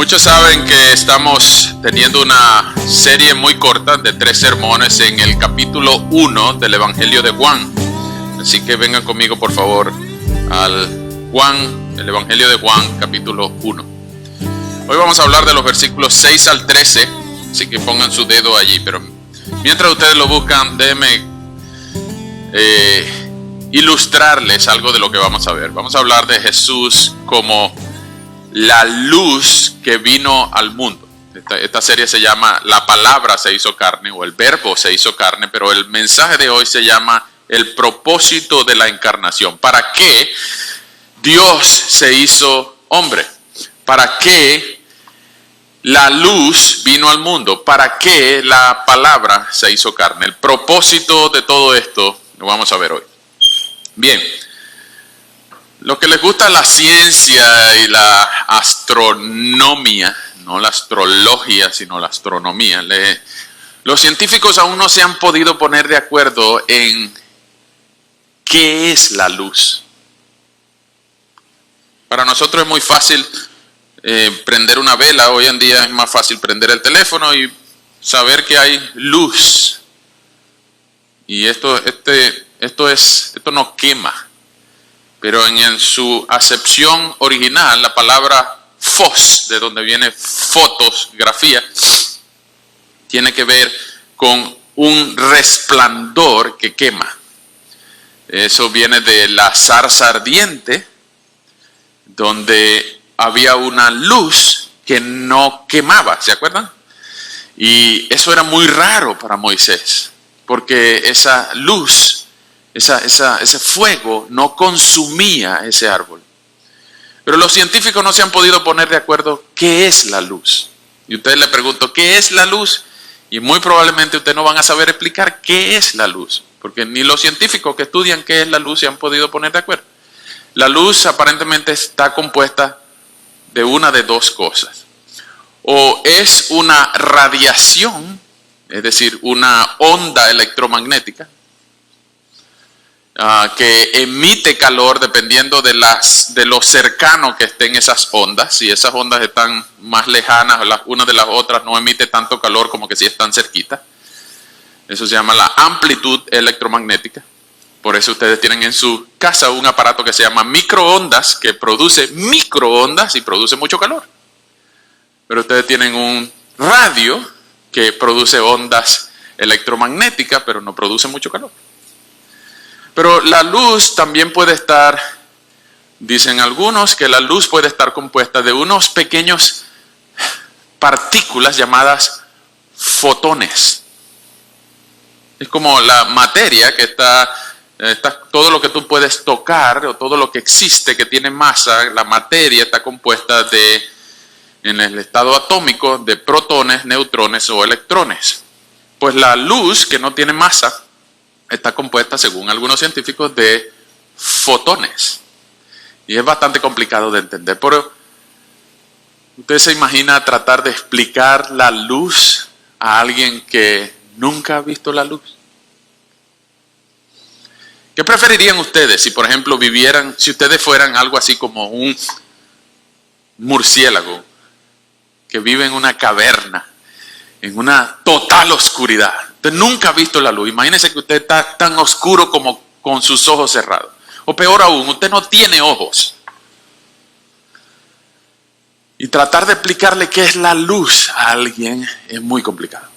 Muchos saben que estamos teniendo una serie muy corta de 3 sermones en el capítulo 1 del Evangelio de Juan. Así que vengan conmigo, por favor, el Evangelio de Juan, capítulo 1. Hoy vamos a hablar de los versículos 6 al 13, así que pongan su dedo allí. Pero mientras ustedes lo buscan, déjenme ilustrarles algo de lo que vamos a ver. Vamos a hablar de Jesús como la luz que vino al mundo. Esta serie se llama La palabra se hizo carne, o el verbo se hizo carne, pero el mensaje de hoy se llama el propósito de la encarnación. ¿Para qué Dios se hizo hombre? ¿Para qué la luz vino al mundo? ¿Para qué la palabra se hizo carne? El propósito de todo esto lo vamos a ver hoy. Bien. Los que les gusta la ciencia y la astronomía, no la astrología, sino la astronomía, los científicos aún no se han podido poner de acuerdo en qué es la luz. Para nosotros es muy fácil prender una vela. Hoy en día es más fácil prender el teléfono y saber que hay luz. Y esto no quema. Pero en su acepción original, la palabra fos, de donde viene fotografía, tiene que ver con un resplandor que quema. Eso viene de la zarza ardiente, donde había una luz que no quemaba, ¿se acuerdan? Y eso era muy raro para Moisés, porque esa luz, ese fuego no consumía ese árbol. Pero los científicos no se han podido poner de acuerdo qué es la luz. Y ustedes le pregunto, ¿qué es la luz? Y muy probablemente ustedes no van a saber explicar qué es la luz, porque ni los científicos que estudian qué es la luz se han podido poner de acuerdo. La luz aparentemente está compuesta de una de dos cosas. O es una radiación, es decir, una onda electromagnética, que emite calor dependiendo de lo cercano que estén esas ondas. Si esas ondas están más lejanas una de las otras, no emite tanto calor como que si están cerquita. Eso se llama la amplitud electromagnética. Por eso ustedes tienen en su casa un aparato que se llama microondas, que produce microondas y produce mucho calor. Pero ustedes tienen un radio que produce ondas electromagnéticas, pero no produce mucho calor. Pero la luz también puede estar, dicen algunos, que la luz puede estar compuesta de unos pequeños partículas llamadas fotones. Es como la materia que está todo lo que tú puedes tocar, o todo lo que existe que tiene masa, la materia está compuesta en el estado atómico, de protones, neutrones o electrones. Pues la luz, que no tiene masa, está compuesta, según algunos científicos, de fotones. Y es bastante complicado de entender. Pero usted se imagina tratar de explicar la luz a alguien que nunca ha visto la luz. ¿Qué preferirían ustedes si, por ejemplo, si ustedes fueran algo así como un murciélago que vive en una caverna, en una total oscuridad? Usted nunca ha visto la luz. Imagínese que usted está tan oscuro como con sus ojos cerrados. O peor aún, usted no tiene ojos. Y tratar de explicarle qué es la luz a alguien es muy complicado.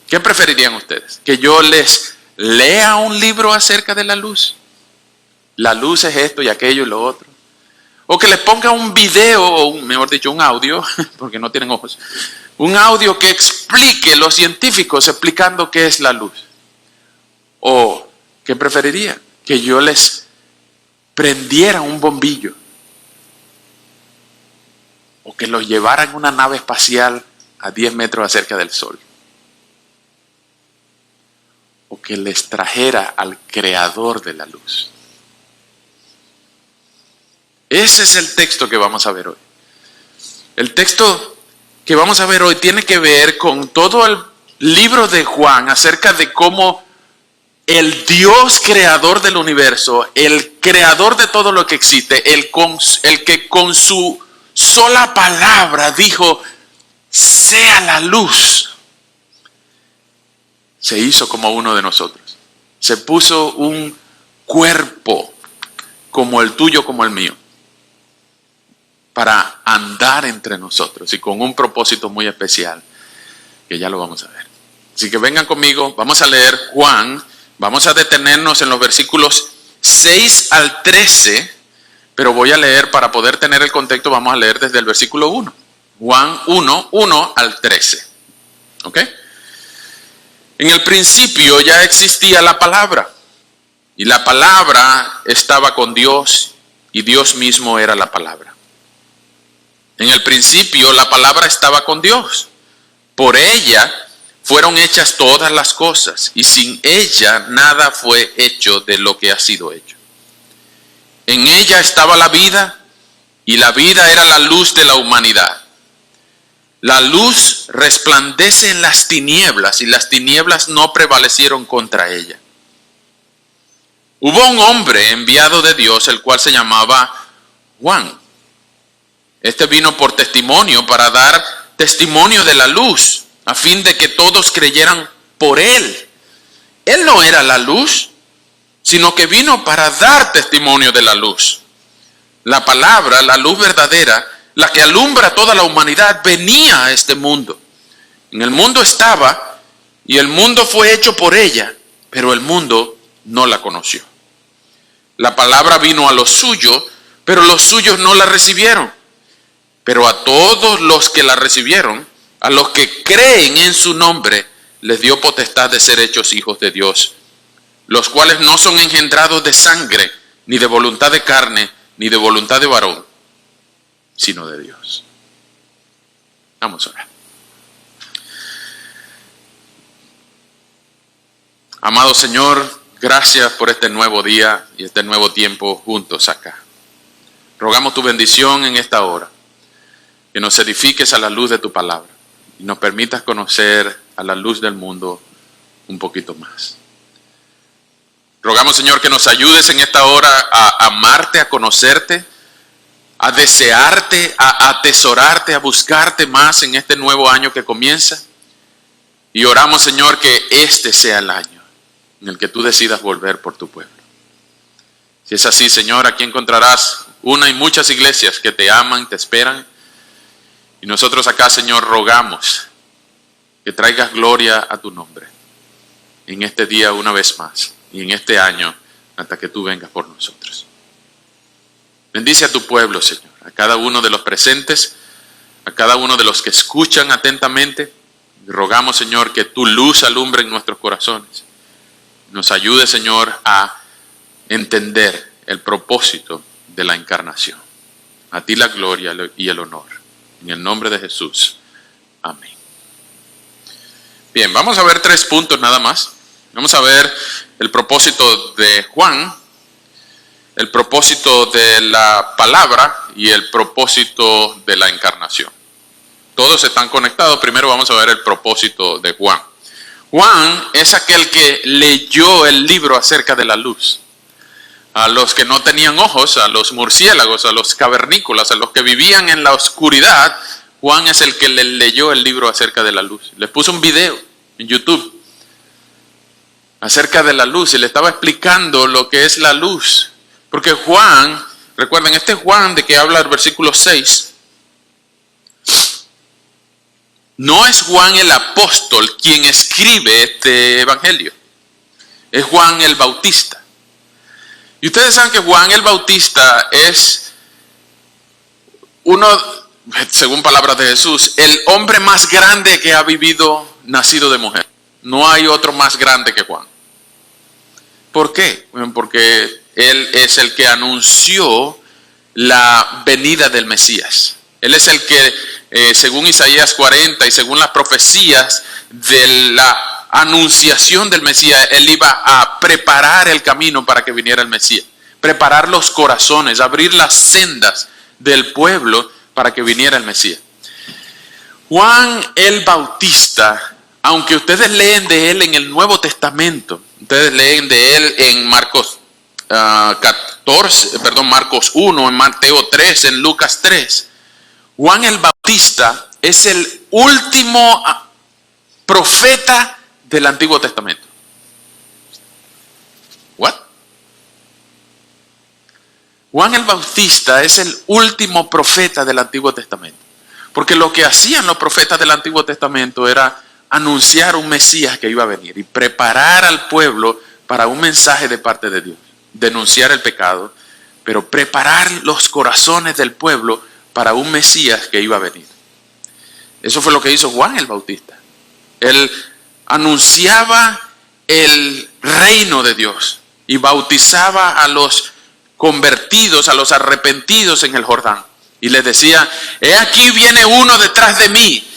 ¿Qué preferirían ustedes? ¿Que yo les lea un libro acerca de la luz? La luz es esto y aquello y lo otro. O que les ponga un video, o mejor dicho, un audio, porque no tienen ojos. Un audio que explique, los científicos explicando qué es la luz. ¿O qué preferiría? Que yo les prendiera un bombillo. O que los llevara en una nave espacial a 10 metros acerca del sol. O que les trajera al creador de la luz. Ese es el texto que vamos a ver hoy. El texto que vamos a ver hoy tiene que ver con todo el libro de Juan acerca de cómo el Dios creador del universo, el creador de todo lo que existe, el que con su sola palabra dijo, sea la luz. Se hizo como uno de nosotros. Se puso un cuerpo como el tuyo, como el mío, para andar entre nosotros y con un propósito muy especial, que ya lo vamos a ver. Así que vengan conmigo, vamos a leer Juan, vamos a detenernos en los versículos 6 al 13, pero voy a leer, para poder tener el contexto, vamos a leer desde el versículo 1. Juan 1, 1 al 13. ¿Ok? En el principio ya existía la palabra, y la palabra estaba con Dios, y Dios mismo era la palabra. En el principio la palabra estaba con Dios. Por ella fueron hechas todas las cosas, y sin ella nada fue hecho de lo que ha sido hecho. En ella estaba la vida, y la vida era la luz de la humanidad. La luz resplandece en las tinieblas, y las tinieblas no prevalecieron contra ella. Hubo un hombre enviado de Dios, el cual se llamaba Juan. Este vino por testimonio, para dar testimonio de la luz, a fin de que todos creyeran por él. Él no era la luz, sino que vino para dar testimonio de la luz. La palabra, la luz verdadera, la que alumbra a toda la humanidad, venía a este mundo. En el mundo estaba, y el mundo fue hecho por ella, pero el mundo no la conoció. La palabra vino a los suyos, pero los suyos no la recibieron. Pero a todos los que la recibieron, a los que creen en su nombre, les dio potestad de ser hechos hijos de Dios, los cuales no son engendrados de sangre, ni de voluntad de carne, ni de voluntad de varón, sino de Dios. Vamos a orar. Amado Señor, gracias por este nuevo día y este nuevo tiempo juntos acá. Rogamos tu bendición en esta hora, que nos edifiques a la luz de tu palabra y nos permitas conocer a la luz del mundo un poquito más. Rogamos, Señor, que nos ayudes en esta hora a amarte, a conocerte, a desearte, a atesorarte, a buscarte más en este nuevo año que comienza. Y oramos, Señor, que este sea el año en el que tú decidas volver por tu pueblo. Si es así, Señor, aquí encontrarás una y muchas iglesias que te aman, te esperan. Y nosotros acá, Señor, rogamos que traigas gloria a tu nombre en este día una vez más y en este año hasta que tú vengas por nosotros. Bendice a tu pueblo, Señor, a cada uno de los presentes, a cada uno de los que escuchan atentamente. Y rogamos, Señor, que tu luz alumbre en nuestros corazones. Nos ayude, Señor, a entender el propósito de la encarnación. A ti la gloria y el honor. En el nombre de Jesús. Amén. Bien, vamos a ver 3 puntos nada más. Vamos a ver el propósito de Juan, el propósito de la palabra y el propósito de la encarnación. Todos están conectados. Primero vamos a ver el propósito de Juan. Juan es aquel que leyó el libro acerca de la luz. A los que no tenían ojos, a los murciélagos, a los cavernícolas, a los que vivían en la oscuridad, Juan es el que le leyó el libro acerca de la luz. Les puso un video en YouTube acerca de la luz y le estaba explicando lo que es la luz. Porque Juan, recuerden, este Juan de que habla el versículo 6, no es Juan el apóstol quien escribe este evangelio. Es Juan el Bautista. Y ustedes saben que Juan el Bautista es uno, según palabras de Jesús, el hombre más grande que ha vivido nacido de mujer. No hay otro más grande que Juan. ¿Por qué? Bueno, porque él es el que anunció la venida del Mesías. Él es el que, según Isaías 40 y según las profecías de la anunciación del Mesías, él iba a preparar el camino para que viniera el Mesías, preparar los corazones, abrir las sendas del pueblo para que viniera el Mesías. Juan el Bautista, aunque ustedes leen de él en el Nuevo Testamento, ustedes leen de él en Marcos 1, en Mateo 3, en Lucas 3, Juan el Bautista es el último profeta del Antiguo Testamento. ¿What? Juan el Bautista es el último profeta del Antiguo Testamento. Porque lo que hacían los profetas del Antiguo Testamento era anunciar un Mesías que iba a venir y preparar al pueblo para un mensaje de parte de Dios. Denunciar el pecado, pero preparar los corazones del pueblo para un Mesías que iba a venir. Eso fue lo que hizo Juan el Bautista. Él anunciaba el reino de Dios y bautizaba a los convertidos, a los arrepentidos en el Jordán. Y les decía, he aquí viene uno detrás de mí,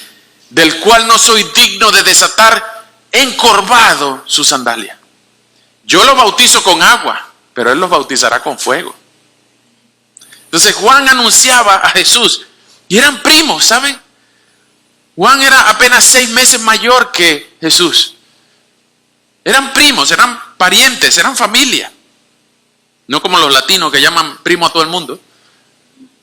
del cual no soy digno de desatar encorvado su sandalia. Yo lo bautizo con agua, pero él los bautizará con fuego. Entonces Juan anunciaba a Jesús y eran primos, ¿saben? Juan era apenas 6 meses mayor que Jesús. Eran primos, eran parientes, eran familia. No como los latinos que llaman primo a todo el mundo.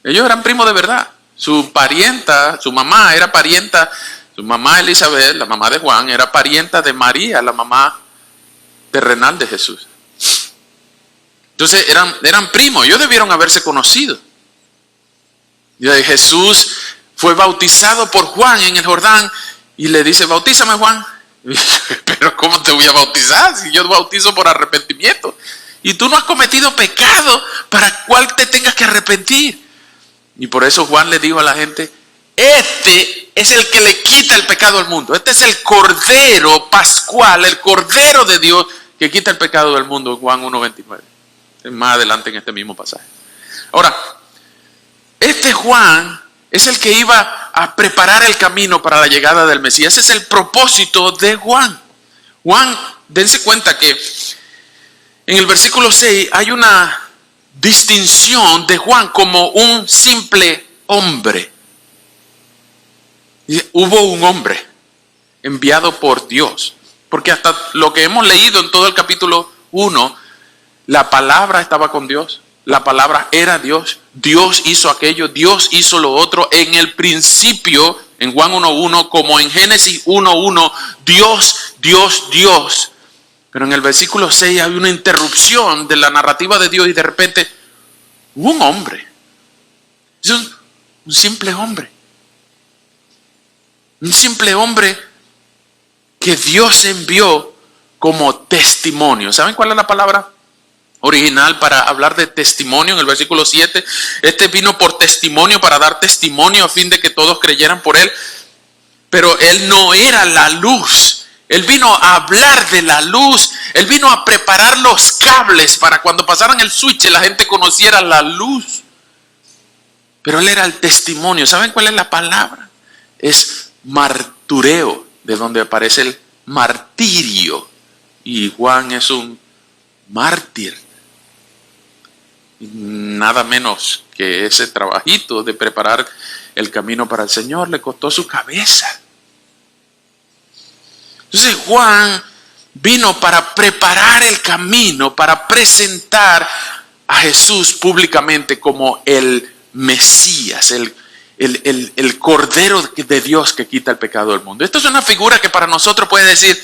Ellos eran primos de verdad. Su parienta, su mamá era parienta, su mamá Elizabeth, la mamá de Juan, era parienta de María, la mamá terrenal de Jesús. Entonces eran primos, ellos debieron haberse conocido. Y Jesús fue bautizado por Juan en el Jordán y le dice, bautízame Juan. Pero ¿cómo te voy a bautizar si yo bautizo por arrepentimiento? Y tú no has cometido pecado para cual te tengas que arrepentir. Y por eso Juan le dijo a la gente, este es el que le quita el pecado al mundo. Este es el Cordero Pascual, el Cordero de Dios que quita el pecado del mundo. Juan 1:29. Más adelante en este mismo pasaje. Ahora, este Juan es el que iba a preparar el camino para la llegada del Mesías. Ese es el propósito de Juan. Juan, dense cuenta que en el versículo 6 hay una distinción de Juan como un simple hombre. Hubo un hombre enviado por Dios. Porque hasta lo que hemos leído en todo el capítulo 1, la palabra estaba con Dios. La palabra era Dios. Dios hizo aquello, Dios hizo lo otro. En el principio, en Juan 1:1, como en Génesis 1:1, Dios, Dios, Dios. Pero en el versículo 6 hay una interrupción de la narrativa de Dios y de repente hubo un hombre. Es un simple hombre. Un simple hombre que Dios envió como testimonio. ¿Saben cuál es la palabra original para hablar de testimonio? En el versículo 7, este vino por testimonio, para dar testimonio a fin de que todos creyeran por él. Pero él no era la luz. Él vino a hablar de la luz. Él vino a preparar los cables para cuando pasaran el switch la gente conociera la luz. Pero él era el testimonio. ¿Saben cuál es la palabra? Es martureo, de donde aparece el martirio. Y Juan es un mártir. Nada menos que ese trabajito de preparar el camino para el Señor le costó su cabeza. Entonces Juan vino para preparar el camino, para presentar a Jesús públicamente como el Mesías, el Cordero de Dios que quita el pecado del mundo. Esto es una figura que para nosotros puede decir,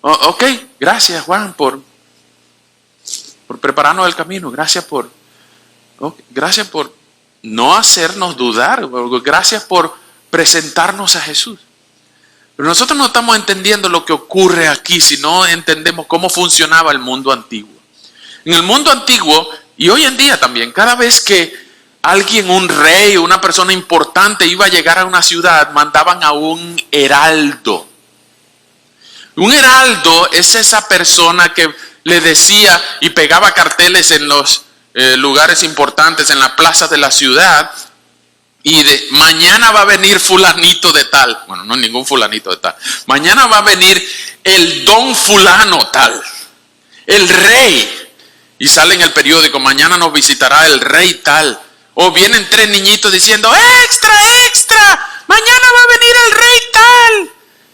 ok, gracias Juan por prepararnos el camino, gracias por no hacernos dudar, gracias por presentarnos a Jesús. Pero nosotros no estamos entendiendo lo que ocurre aquí si no entendemos cómo funcionaba el mundo antiguo. En el mundo antiguo, y hoy en día también, cada vez que alguien, un rey, una persona importante iba a llegar a una ciudad, mandaban a un heraldo. Un heraldo es esa persona que le decía y pegaba carteles en los lugares importantes, en la plaza de la ciudad, y de mañana va a venir fulanito de tal. Bueno, no ningún fulanito de tal. Mañana va a venir el don fulano tal, el rey. Y sale en el periódico, mañana nos visitará el rey tal. O vienen 3 niñitos diciendo, extra, extra, mañana va a venir el rey tal.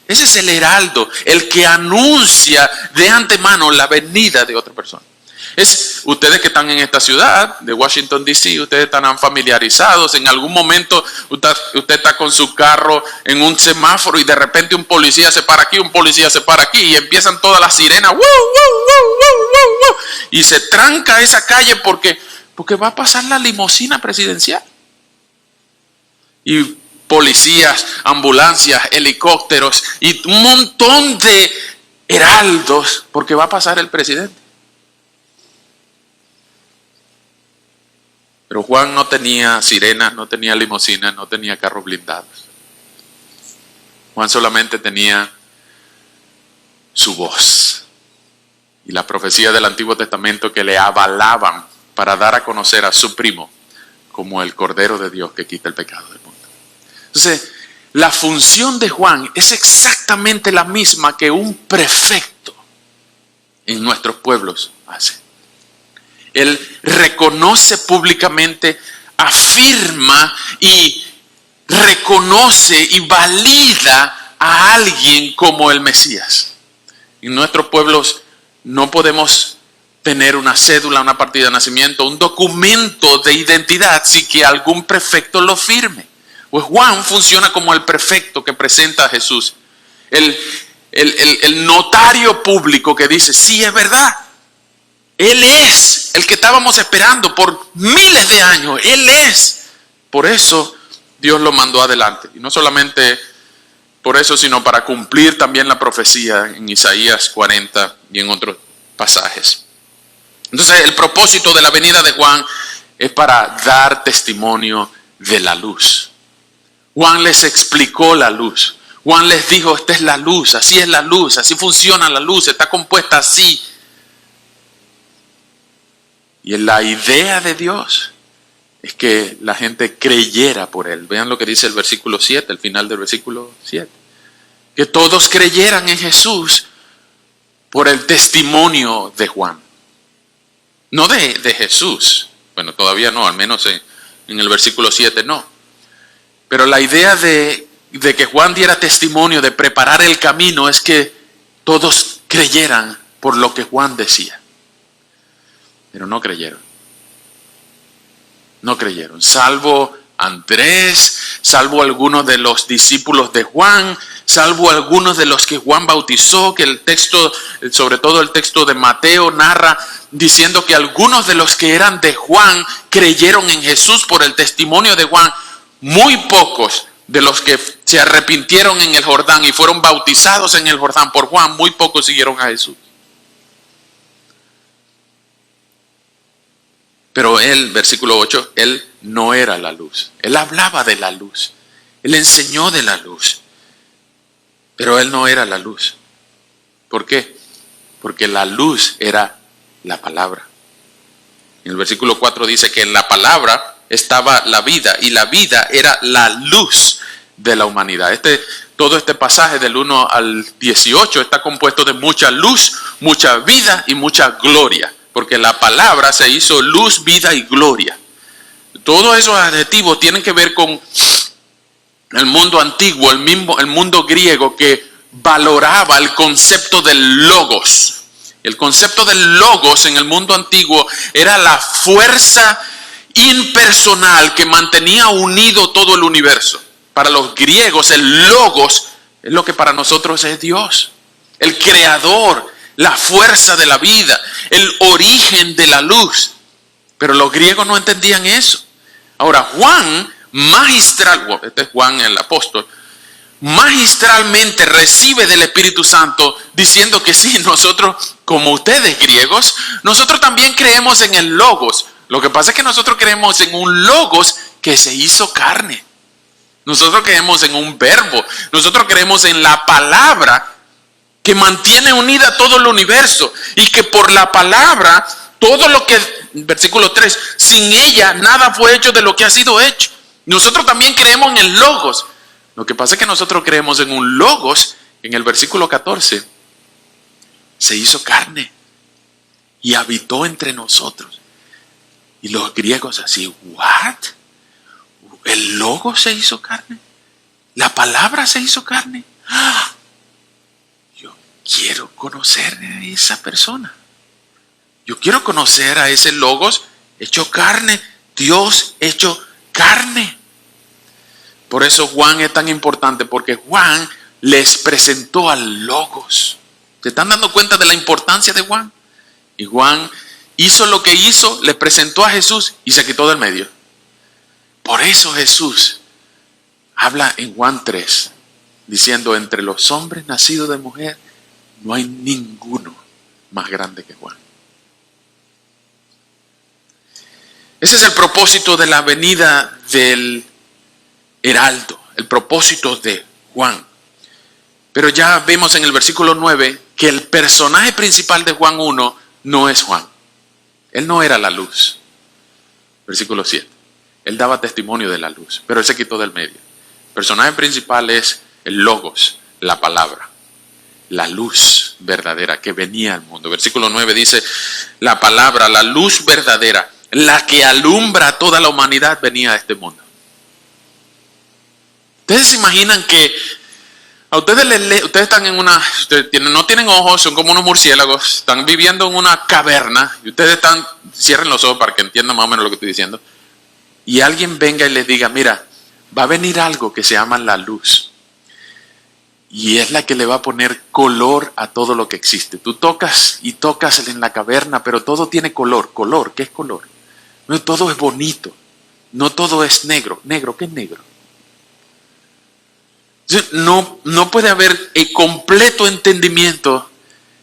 Ese es el heraldo, el que anuncia de antemano la venida de otra persona. Ustedes que están en esta ciudad de Washington, D.C., ustedes están familiarizados. En algún momento usted está con su carro en un semáforo y de repente un policía se para aquí, un policía se para aquí y empiezan todas las sirenas. ¡Woo, woo, woo, woo, woo, woo! Y se tranca esa calle porque va a pasar la limusina presidencial. Y policías, ambulancias, helicópteros y un montón de heraldos porque va a pasar el presidente. Pero Juan no tenía sirenas, no tenía limusinas, no tenía carros blindados. Juan solamente tenía su voz y la profecía del Antiguo Testamento que le avalaban para dar a conocer a su primo como el Cordero de Dios que quita el pecado del mundo. Entonces, la función de Juan es exactamente la misma que un prefecto en nuestros pueblos hace. Él reconoce públicamente, afirma y reconoce y valida a alguien como el Mesías. En nuestros pueblos no podemos tener una cédula, una partida de nacimiento, un documento de identidad sin que algún prefecto lo firme. Pues Juan funciona como el prefecto que presenta a Jesús. El notario público que dice, sí, es verdad. Él es el que estábamos esperando por miles de años. Él es. Por eso Dios lo mandó adelante. Y no solamente por eso, sino para cumplir también la profecía en Isaías 40 y en otros pasajes. Entonces, el propósito de la venida de Juan es para dar testimonio de la luz. Juan les explicó la luz. Juan les dijo, esta es la luz, así es la luz, así funciona la luz, está compuesta así. Y la idea de Dios es que la gente creyera por él. Vean lo que dice el versículo 7, el final del versículo 7. Que todos creyeran en Jesús por el testimonio de Juan. No de Jesús. Bueno, todavía no, al menos en el versículo 7 no. Pero la idea de que Juan diera testimonio, de preparar el camino, es que todos creyeran por lo que Juan decía. Pero no creyeron. No creyeron. Salvo Andrés, salvo algunos de los discípulos de Juan, salvo algunos de los que Juan bautizó, que el texto, sobre todo el texto de Mateo, narra diciendo que algunos de los que eran de Juan creyeron en Jesús por el testimonio de Juan. Muy pocos de los que se arrepintieron en el Jordán y fueron bautizados en el Jordán por Juan, muy pocos siguieron a Jesús. Pero él, versículo 8, él no era la luz. Él hablaba de la luz. Él enseñó de la luz. Pero él no era la luz. ¿Por qué? Porque la luz era la palabra. En el versículo 4 dice que en la palabra estaba la vida y la vida era la luz de la humanidad. Todo este pasaje del 1 al 18 está compuesto de mucha luz, mucha vida y mucha gloria. Porque la palabra se hizo luz, vida y gloria. Todos esos adjetivos tienen que ver con el mundo antiguo, el mundo griego que valoraba el concepto del logos. El concepto del logos en el mundo antiguo era la fuerza impersonal que mantenía unido todo el universo. Para los griegos el logos es lo que para nosotros es Dios, el creador, la fuerza de la vida, el origen de la luz. Pero los griegos no entendían eso. Ahora Juan, este es Juan el apóstol, magistralmente recibe del Espíritu Santo diciendo que sí, nosotros, como ustedes griegos, nosotros también creemos en el logos. Lo que pasa es que nosotros creemos en un logos que se hizo carne. Nosotros creemos en un verbo. Nosotros creemos en la palabra que mantiene unida todo el universo. Y que por la palabra, todo lo que, versículo 3, sin ella nada fue hecho de lo que ha sido hecho. Nosotros también creemos en el logos. Lo que pasa es que nosotros creemos en un logos, en el versículo 14, se hizo carne y habitó entre nosotros. Y los griegos así, ¿what? ¿El logos se hizo carne? ¿La palabra se hizo carne? Yo quiero conocer a esa persona. Yo quiero conocer a ese Logos hecho carne, Dios hecho carne. Por eso Juan es tan importante, porque Juan les presentó al Logos. ¿Se están dando cuenta de la importancia de Juan? Y Juan hizo lo que hizo, le presentó a Jesús y se quitó del medio. Por eso Jesús habla en Juan 3, diciendo, entre los hombres nacidos de mujer, no hay ninguno más grande que Juan. Ese es el propósito de la venida del heraldo, el propósito de Juan. Pero ya vemos en el versículo 9 que el personaje principal de Juan 1 no es Juan. Él no era la luz. Versículo 7. Él daba testimonio de la luz, pero él se quitó del medio. El personaje principal es el Logos, la palabra, la luz verdadera que venía al mundo. Versículo 9 dice, la palabra, la luz verdadera, la que alumbra a toda la humanidad, venía a este mundo. ¿Ustedes se imaginan que a ustedes están en una, no tienen ojos, son como unos murciélagos, están viviendo en una caverna y ustedes cierren los ojos para que entiendan más o menos lo que estoy diciendo, y alguien venga y les diga, mira, va a venir algo que se llama la luz y es la que le va a poner color a todo lo que existe. Tú tocas y tocas en la caverna, pero todo tiene color. ¿Color? ¿Qué es color? No todo es bonito, no todo es negro. ¿Negro? ¿Qué es negro? No puede haber el completo entendimiento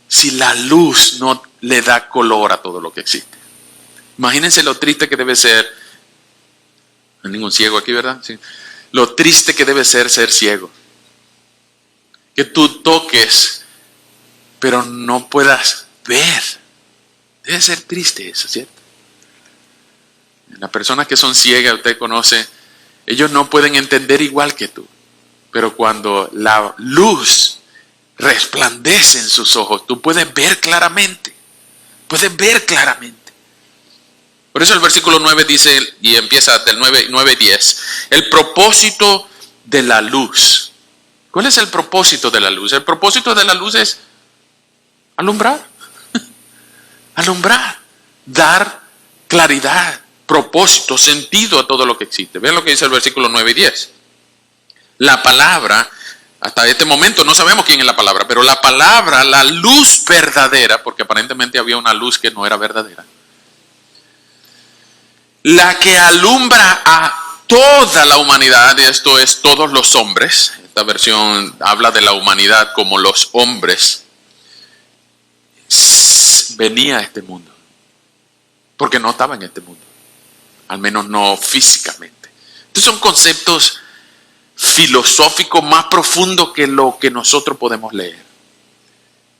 si la luz no le da color a todo lo que existe. Imagínense lo triste que debe ser. No hay ningún ciego aquí, ¿verdad? Sí. Lo triste que debe ser ciego. Que tú toques, pero no puedas ver. Debe ser triste eso, ¿cierto? Las personas que son ciegas, usted conoce, ellos no pueden entender igual que tú. Pero cuando la luz resplandece en sus ojos, tú puedes ver claramente. Puedes ver claramente. Por eso el versículo 9 dice, y empieza del 9 y 10, el propósito de la luz. ¿Cuál es el propósito de la luz? El propósito de la luz es alumbrar. Alumbrar. Dar claridad, propósito, sentido a todo lo que existe. Vean lo que dice el versículo 9 y 10. La palabra, hasta este momento no sabemos quién es la palabra, pero la palabra, la luz verdadera, porque aparentemente había una luz que no era verdadera, la que alumbra a toda la humanidad, y esto es todos los hombres, esta versión habla de la humanidad como los hombres, venía a este mundo, porque no estaba en este mundo, al menos no físicamente. Estos son conceptos filosóficos más profundos que lo que nosotros podemos leer.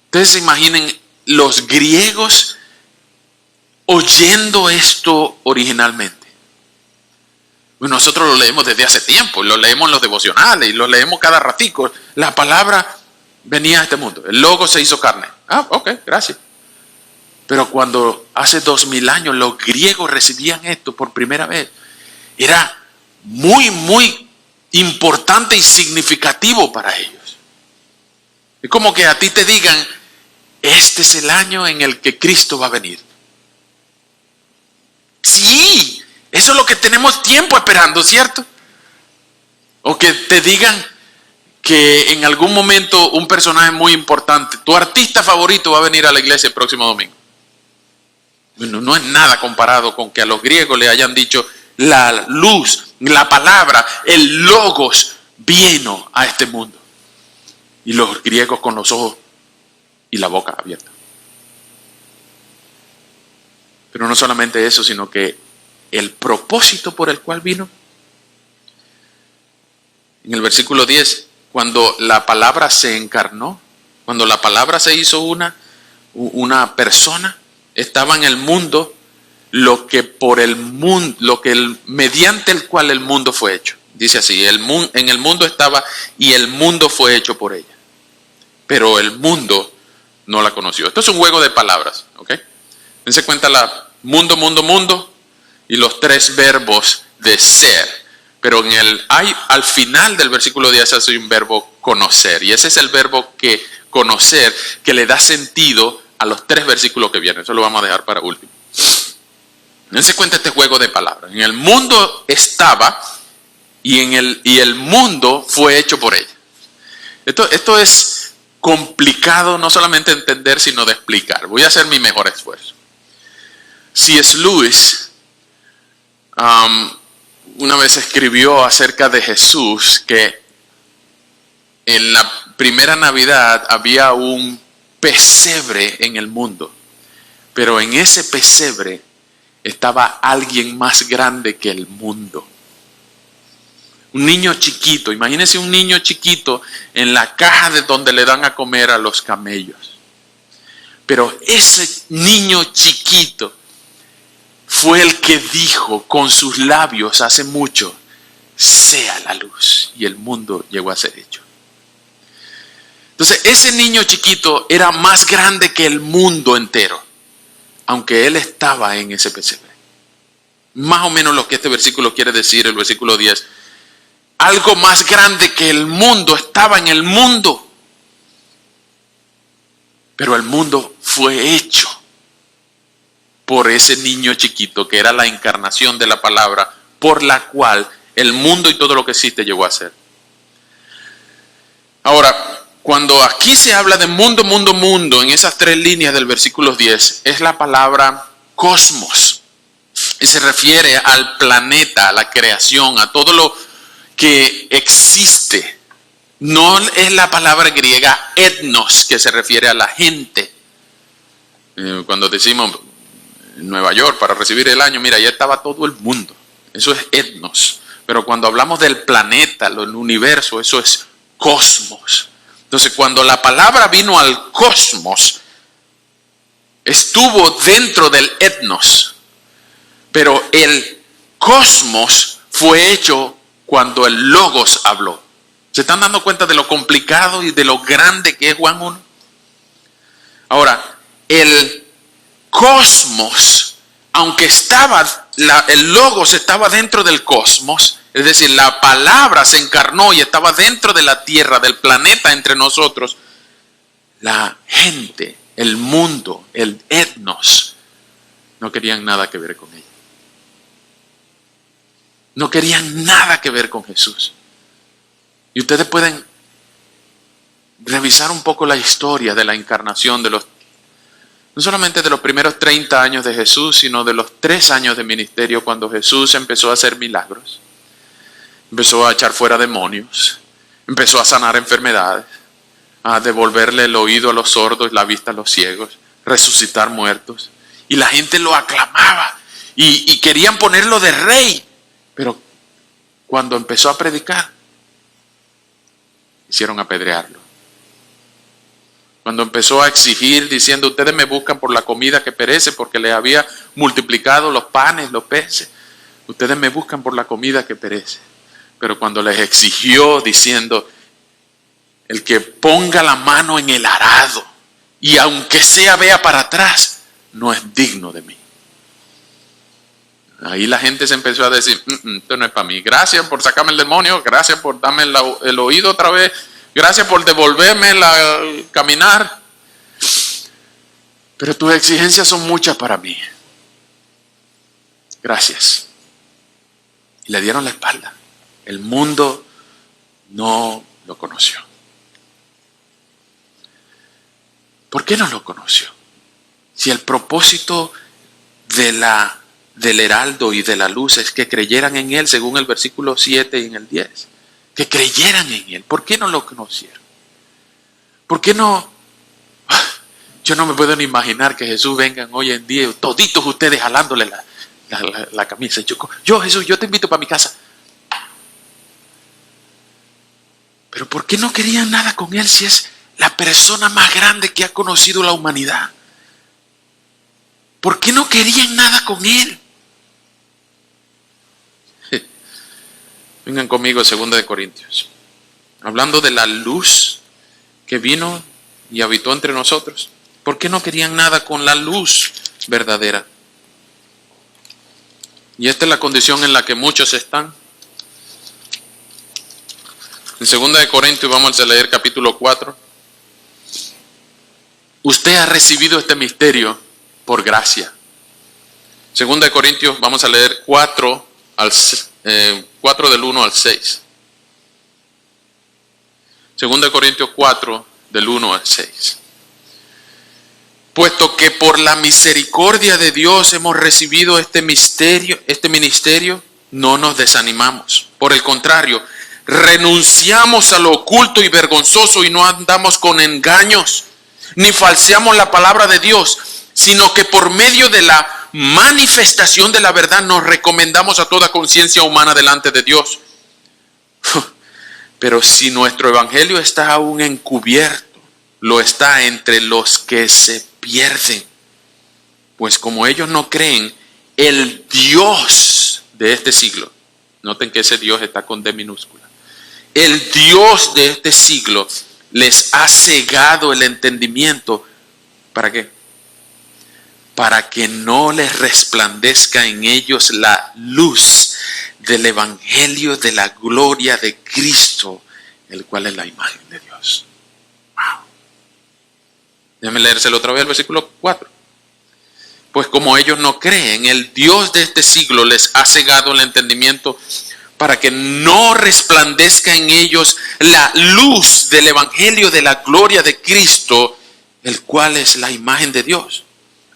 Ustedes se imaginen los griegos oyendo esto originalmente. Nosotros lo leemos desde hace tiempo, lo leemos en los devocionales y lo leemos cada ratico. La palabra venía a este mundo, el Logos se hizo carne. Ah, ok, gracias. Pero cuando hace 2000 años los griegos recibían esto por primera vez, era muy, muy importante y significativo para ellos. Es como que a ti te digan, este es el año en el que Cristo va a venir. Sí, eso es lo que tenemos tiempo esperando, ¿cierto? O que te digan que en algún momento un personaje muy importante, tu artista favorito va a venir a la iglesia el próximo domingo. Bueno, no es nada comparado con que a los griegos le hayan dicho la luz, la palabra, el Logos vino a este mundo. Y los griegos con los ojos y la boca abierta. Pero no solamente eso, sino que el propósito por el cual vino. En el versículo 10, cuando la palabra se encarnó, cuando la palabra se hizo una persona, estaba en el mundo lo que por el mundo, mediante el cual el mundo fue hecho. Dice así, en el mundo estaba y el mundo fue hecho por ella. Pero el mundo no la conoció. Esto es un juego de palabras, ¿ok? Dense cuenta mundo, mundo, mundo y los tres verbos de ser. Pero al final del versículo 10 hay un verbo conocer. Y ese es el verbo conocer, que le da sentido a los 3 versículos que vienen. Eso lo vamos a dejar para último. Dense cuenta este juego de palabras. En el mundo estaba y el mundo fue hecho por ella. Esto es complicado no solamente de entender, sino de explicar. Voy a hacer mi mejor esfuerzo. C.S. Lewis una vez escribió acerca de Jesús que en la primera Navidad había un pesebre en el mundo, pero en ese pesebre estaba alguien más grande que el mundo. Un niño chiquito, imagínense un niño chiquito en la caja de donde le dan a comer a los camellos. Pero ese niño chiquito fue el que dijo con sus labios hace mucho, sea la luz, y el mundo llegó a ser hecho. Entonces ese niño chiquito era más grande que el mundo entero, aunque él estaba en ese pesebre. Más o menos lo que este versículo quiere decir, el versículo 10. Algo más grande que el mundo estaba en el mundo, pero el mundo fue hecho por ese niño chiquito que era la encarnación de la palabra por la cual el mundo y todo lo que existe llegó a ser. Ahora, cuando aquí se habla de mundo, mundo, mundo, en esas 3 líneas del versículo 10, es la palabra cosmos. Y se refiere al planeta, a la creación, a todo lo que existe. No es la palabra griega etnos, que se refiere a la gente. Cuando decimos Nueva York para recibir el año, mira, ya estaba todo el mundo. Eso es etnos. Pero cuando hablamos del planeta, el universo, eso es cosmos. Entonces, cuando la palabra vino al cosmos, estuvo dentro del etnos. Pero el cosmos fue hecho cuando el Logos habló. ¿Se están dando cuenta de lo complicado y de lo grande que es Juan 1? Ahora, el cosmos, aunque el Logos estaba dentro del cosmos, es decir, la palabra se encarnó y estaba dentro de la tierra, del planeta entre nosotros, la gente, el mundo, el etnos, no querían nada que ver con ella. No querían nada que ver con Jesús. Y ustedes pueden revisar un poco la historia de la encarnación no solamente de los primeros 30 años de Jesús, sino de los 3 años de ministerio cuando Jesús empezó a hacer milagros, empezó a echar fuera demonios, empezó a sanar enfermedades, a devolverle el oído a los sordos y la vista a los ciegos, resucitar muertos. Y la gente lo aclamaba y querían ponerlo de rey. Pero cuando empezó a predicar, hicieron apedrearlo. Cuando empezó a exigir diciendo, ustedes me buscan por la comida que perece porque les había multiplicado los panes, los peces. Ustedes me buscan por la comida que perece. Pero cuando les exigió diciendo, el que ponga la mano en el arado y aunque sea vea para atrás, no es digno de mí. Ahí la gente se empezó a decir, esto no es para mí. Gracias por sacarme el demonio, gracias por darme el oído otra vez, gracias por devolverme el caminar. Pero tus exigencias son muchas para mí. Gracias. Y le dieron la espalda. El mundo no lo conoció. ¿Por qué no lo conoció? Si el propósito del heraldo y de la luz es que creyeran en él, según el versículo 7 y en el 10. Que creyeran en él. ¿Por qué no lo conocieron? ¿Por qué no? Yo no me puedo ni imaginar que Jesús vengan hoy en día, toditos ustedes jalándole la camisa. Yo Jesús, yo te invito para mi casa. Pero ¿por qué no querían nada con él si es la persona más grande que ha conocido la humanidad? ¿Por qué no querían nada con él? Vengan conmigo a 2 de Corintios. Hablando de la luz que vino y habitó entre nosotros. ¿Por qué no querían nada con la luz verdadera? Y esta es la condición en la que muchos están. En 2 de Corintios vamos a leer capítulo 4. Usted ha recibido este misterio por gracia. Segunda de Corintios, vamos a leer 4 del 1 al 6. Segunda de Corintios 4, del 1 al 6. Puesto que por la misericordia de Dios hemos recibido este ministerio, no nos desanimamos. Por el contrario, renunciamos a lo oculto y vergonzoso y no andamos con engaños, ni falseamos la palabra de Dios, sino que por medio de la manifestación de la verdad nos recomendamos a toda conciencia humana delante de Dios. Pero si nuestro evangelio está aún encubierto, lo está entre los que se pierden. Pues como ellos no creen, el Dios de este siglo, noten que ese Dios está con D minúscula, el Dios de este siglo les ha cegado el entendimiento. ¿Para qué? Para que no les resplandezca en ellos la luz del evangelio de la gloria de Cristo, el cual es la imagen de Dios. Wow. Déjenme leérselo otra vez el versículo 4. Pues como ellos no creen, el Dios de este siglo les ha cegado el entendimiento para que no resplandezca en ellos la luz del evangelio de la gloria de Cristo, el cual es la imagen de Dios.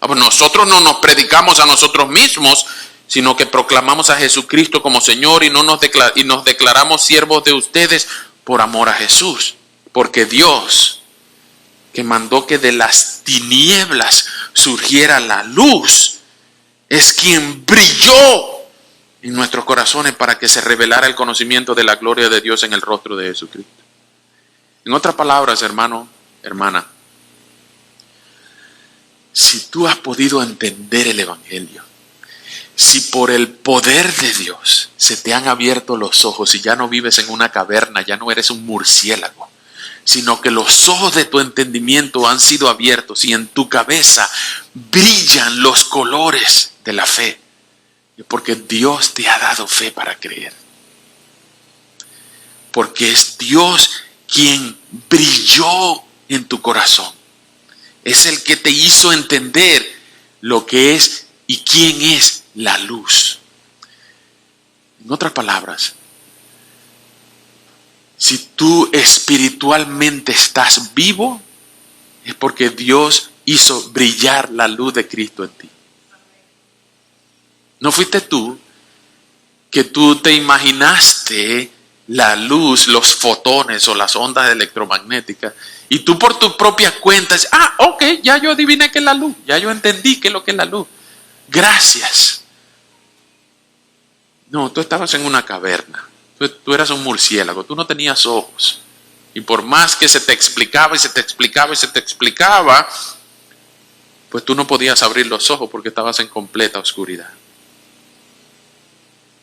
Nosotros no nos predicamos a nosotros mismos, sino que proclamamos a Jesucristo como Señor y nos declaramos siervos de ustedes por amor a Jesús. Porque Dios, que mandó que de las tinieblas surgiera la luz, es quien brilló en nuestros corazones para que se revelara el conocimiento de la gloria de Dios en el rostro de Jesucristo. En otras palabras, hermano, hermana, si tú has podido entender el evangelio, si por el poder de Dios se te han abierto los ojos y ya no vives en una caverna, ya no eres un murciélago, sino que los ojos de tu entendimiento han sido abiertos y en tu cabeza brillan los colores de la fe, porque Dios te ha dado fe para creer. Porque es Dios quien brilló en tu corazón. Es el que te hizo entender lo que es y quién es la luz. En otras palabras, si tú espiritualmente estás vivo, es porque Dios hizo brillar la luz de Cristo en ti. No fuiste tú que tú te imaginaste la luz, los fotones o las ondas electromagnéticas y tú por tu propia cuenta dices, ok, ya yo adiviné que es la luz, ya yo entendí qué es lo que es la luz. Gracias. No, tú estabas en una caverna. Tú eras un murciélago, tú no tenías ojos. Y por más que se te explicaba y se te explicaba y se te explicaba, pues tú no podías abrir los ojos porque estabas en completa oscuridad.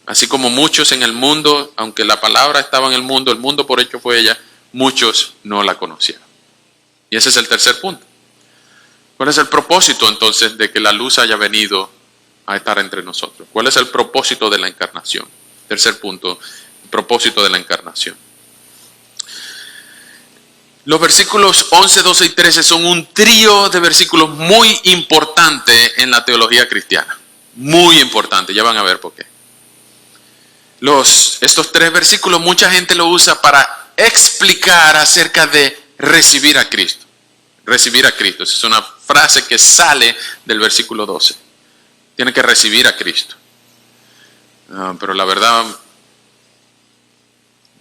Así como muchos en el mundo, aunque la palabra estaba en el mundo por hecho fue ella, muchos no la conocieron. Y ese es el tercer punto. ¿Cuál es el propósito entonces de que la luz haya venido a estar entre nosotros? ¿Cuál es el propósito de la encarnación? Tercer punto, el propósito de la encarnación. Los versículos 11, 12 y 13 son un trío de versículos muy importante en la teología cristiana. Muy importante, ya van a ver por qué. Estos tres versículos mucha gente lo usa para explicar acerca de recibir a Cristo. Recibir a Cristo. Esa es una frase que sale del versículo 12. Tiene que recibir a Cristo. Pero la verdad,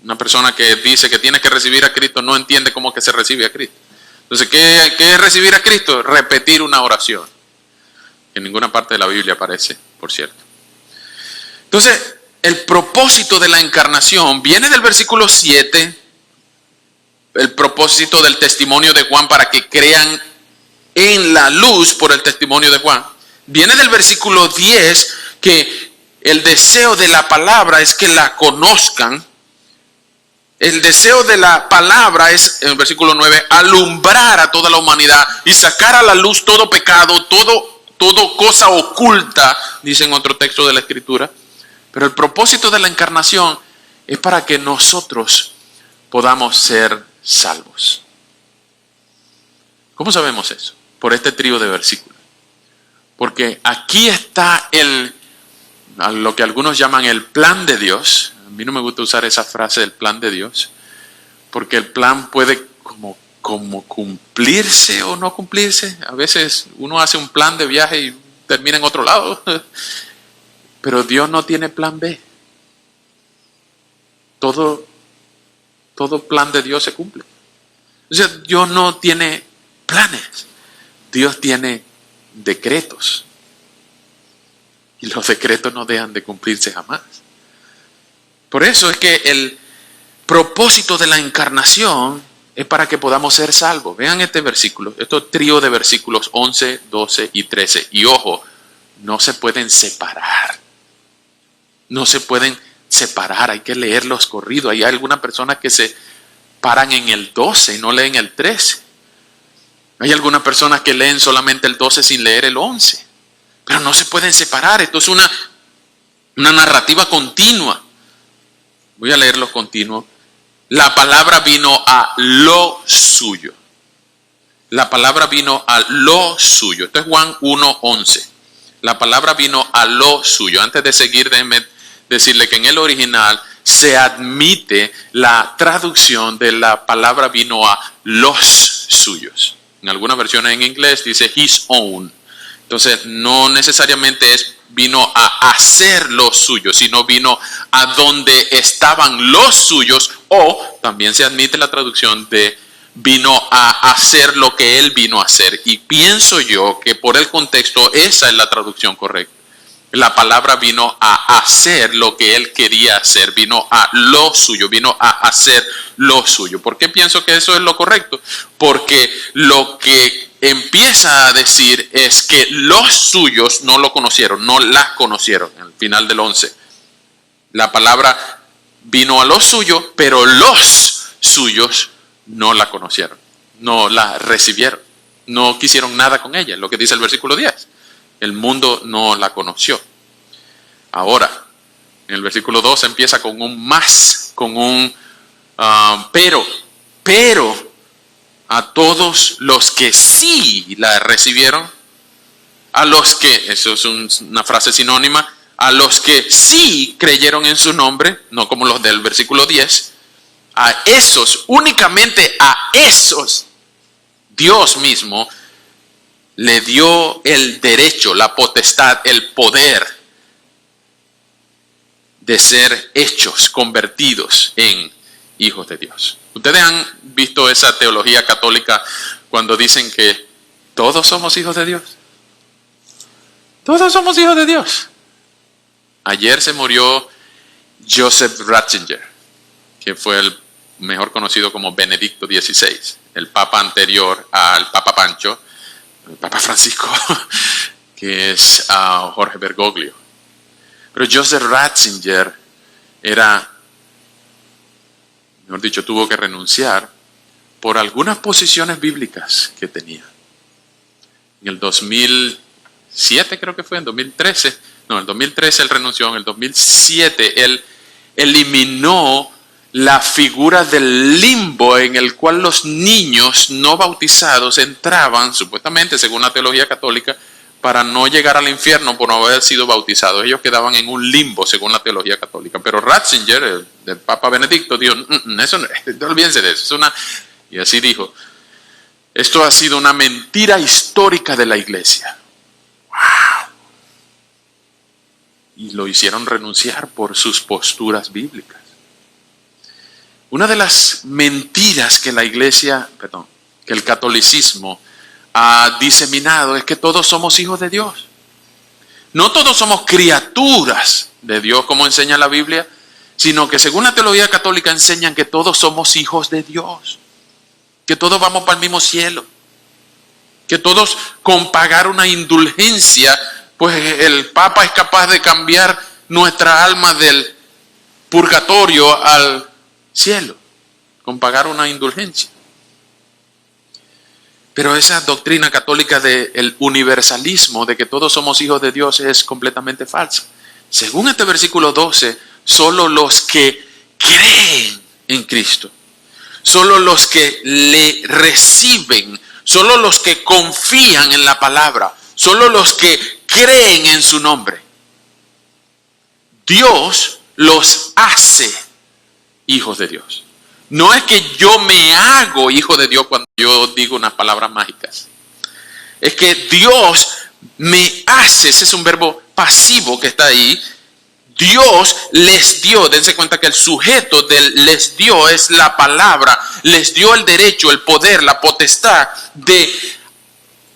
una persona que dice que tiene que recibir a Cristo no entiende cómo que se recibe a Cristo. Entonces, ¿qué es recibir a Cristo? Repetir una oración. Que en ninguna parte de la Biblia aparece, por cierto. Entonces, el propósito de la encarnación viene del versículo 7, el propósito del testimonio de Juan para que crean en la luz por el testimonio de Juan. Viene del versículo 10 que el deseo de la palabra es que la conozcan. El deseo de la palabra es, en el versículo 9, alumbrar a toda la humanidad y sacar a la luz todo pecado, todo cosa oculta, dice en otro texto de la Escritura. Pero el propósito de la encarnación es para que nosotros podamos ser salvos. ¿Cómo sabemos eso? Por este trío de versículos. Porque aquí está lo que algunos llaman el plan de Dios. A mí no me gusta usar esa frase del plan de Dios, porque el plan puede como cumplirse o no cumplirse. A veces uno hace un plan de viaje y termina en otro lado. Pero Dios no tiene plan B. Todo plan de Dios se cumple. O sea, Dios no tiene planes. Dios tiene decretos. Y los decretos no dejan de cumplirse jamás. Por eso es que el propósito de la encarnación es para que podamos ser salvos. Vean este versículo, estos trío de versículos 11, 12 y 13. Y ojo, no se pueden separar. No se pueden separar, hay que leerlos corridos. Hay algunas personas que se paran en el 12 y no leen el 13. Hay algunas personas que leen solamente el 12 sin leer el 11. Pero no se pueden separar. Esto es una narrativa continua. Voy a leerlo continuo. La palabra vino a lo suyo. La palabra vino a lo suyo. Esto es Juan 1:11. La palabra vino a lo suyo. Antes de seguir, déjenme decirle que en el original se admite la traducción de la palabra vino a los suyos. En algunas versiones en inglés dice his own. Entonces no necesariamente vino a hacer los suyos, sino vino a donde estaban los suyos, o también se admite la traducción de vino a hacer lo que él vino a hacer. Y pienso yo que por el contexto esa es la traducción correcta. La palabra vino a hacer lo que él quería hacer, vino a lo suyo, vino a hacer lo suyo. ¿Por qué pienso que eso es lo correcto? Porque lo que empieza a decir es que los suyos no lo conocieron, no las conocieron, al final del 11. La palabra vino a lo suyo, pero los suyos no la conocieron, no la recibieron, no quisieron nada con ella, lo que dice el versículo 10. El mundo no la conoció. Ahora, en el versículo 2 empieza con un más, con un pero a todos los que sí la recibieron, a los que, eso es una frase sinónima, a los que sí creyeron en su nombre, no como los del versículo 10, a esos, únicamente a esos, Dios mismo le dio el derecho, la potestad, el poder de ser hechos, convertidos en hijos de Dios. Ustedes han visto esa teología católica cuando dicen que todos somos hijos de Dios. Todos somos hijos de Dios. Ayer se murió Joseph Ratzinger, que fue el mejor conocido como Benedicto XVI, el papa anterior al Papa Pancho, el Papa Francisco, que es Jorge Bergoglio. Pero Joseph Ratzinger tuvo que renunciar por algunas posiciones bíblicas que tenía. En el 2007 creo que fue, en 2013, no, en el 2013 él renunció, en el 2007 él eliminó la figura del limbo en el cual los niños no bautizados entraban, supuestamente, según la teología católica, para no llegar al infierno por no haber sido bautizados. Ellos quedaban en un limbo, según la teología católica. Pero Ratzinger, el Papa Benedicto, dijo, eso no, olvídense de eso. Y así dijo, esto ha sido una mentira histórica de la iglesia. ¡Wow! Y lo hicieron renunciar por sus posturas bíblicas. Una de las mentiras que que el catolicismo ha diseminado es que todos somos hijos de Dios. No todos somos criaturas de Dios, como enseña la Biblia, sino que según la teología católica enseñan que todos somos hijos de Dios, que todos vamos para el mismo cielo, que todos con pagar una indulgencia, pues el Papa es capaz de cambiar nuestra alma del purgatorio al cielo, con pagar una indulgencia. Pero esa doctrina católica del universalismo, de que todos somos hijos de Dios, es completamente falsa. Según este versículo 12, solo los que creen en Cristo, solo los que le reciben, solo los que confían en la palabra, solo los que creen en su nombre. Dios los hace hijos de Dios. No es que yo me hago hijo de Dios cuando yo digo unas palabras mágicas. Es que Dios me hace, ese es un verbo pasivo que está ahí. Dios les dio, dense cuenta que el sujeto del les dio es la palabra, les dio el derecho, el poder, la potestad de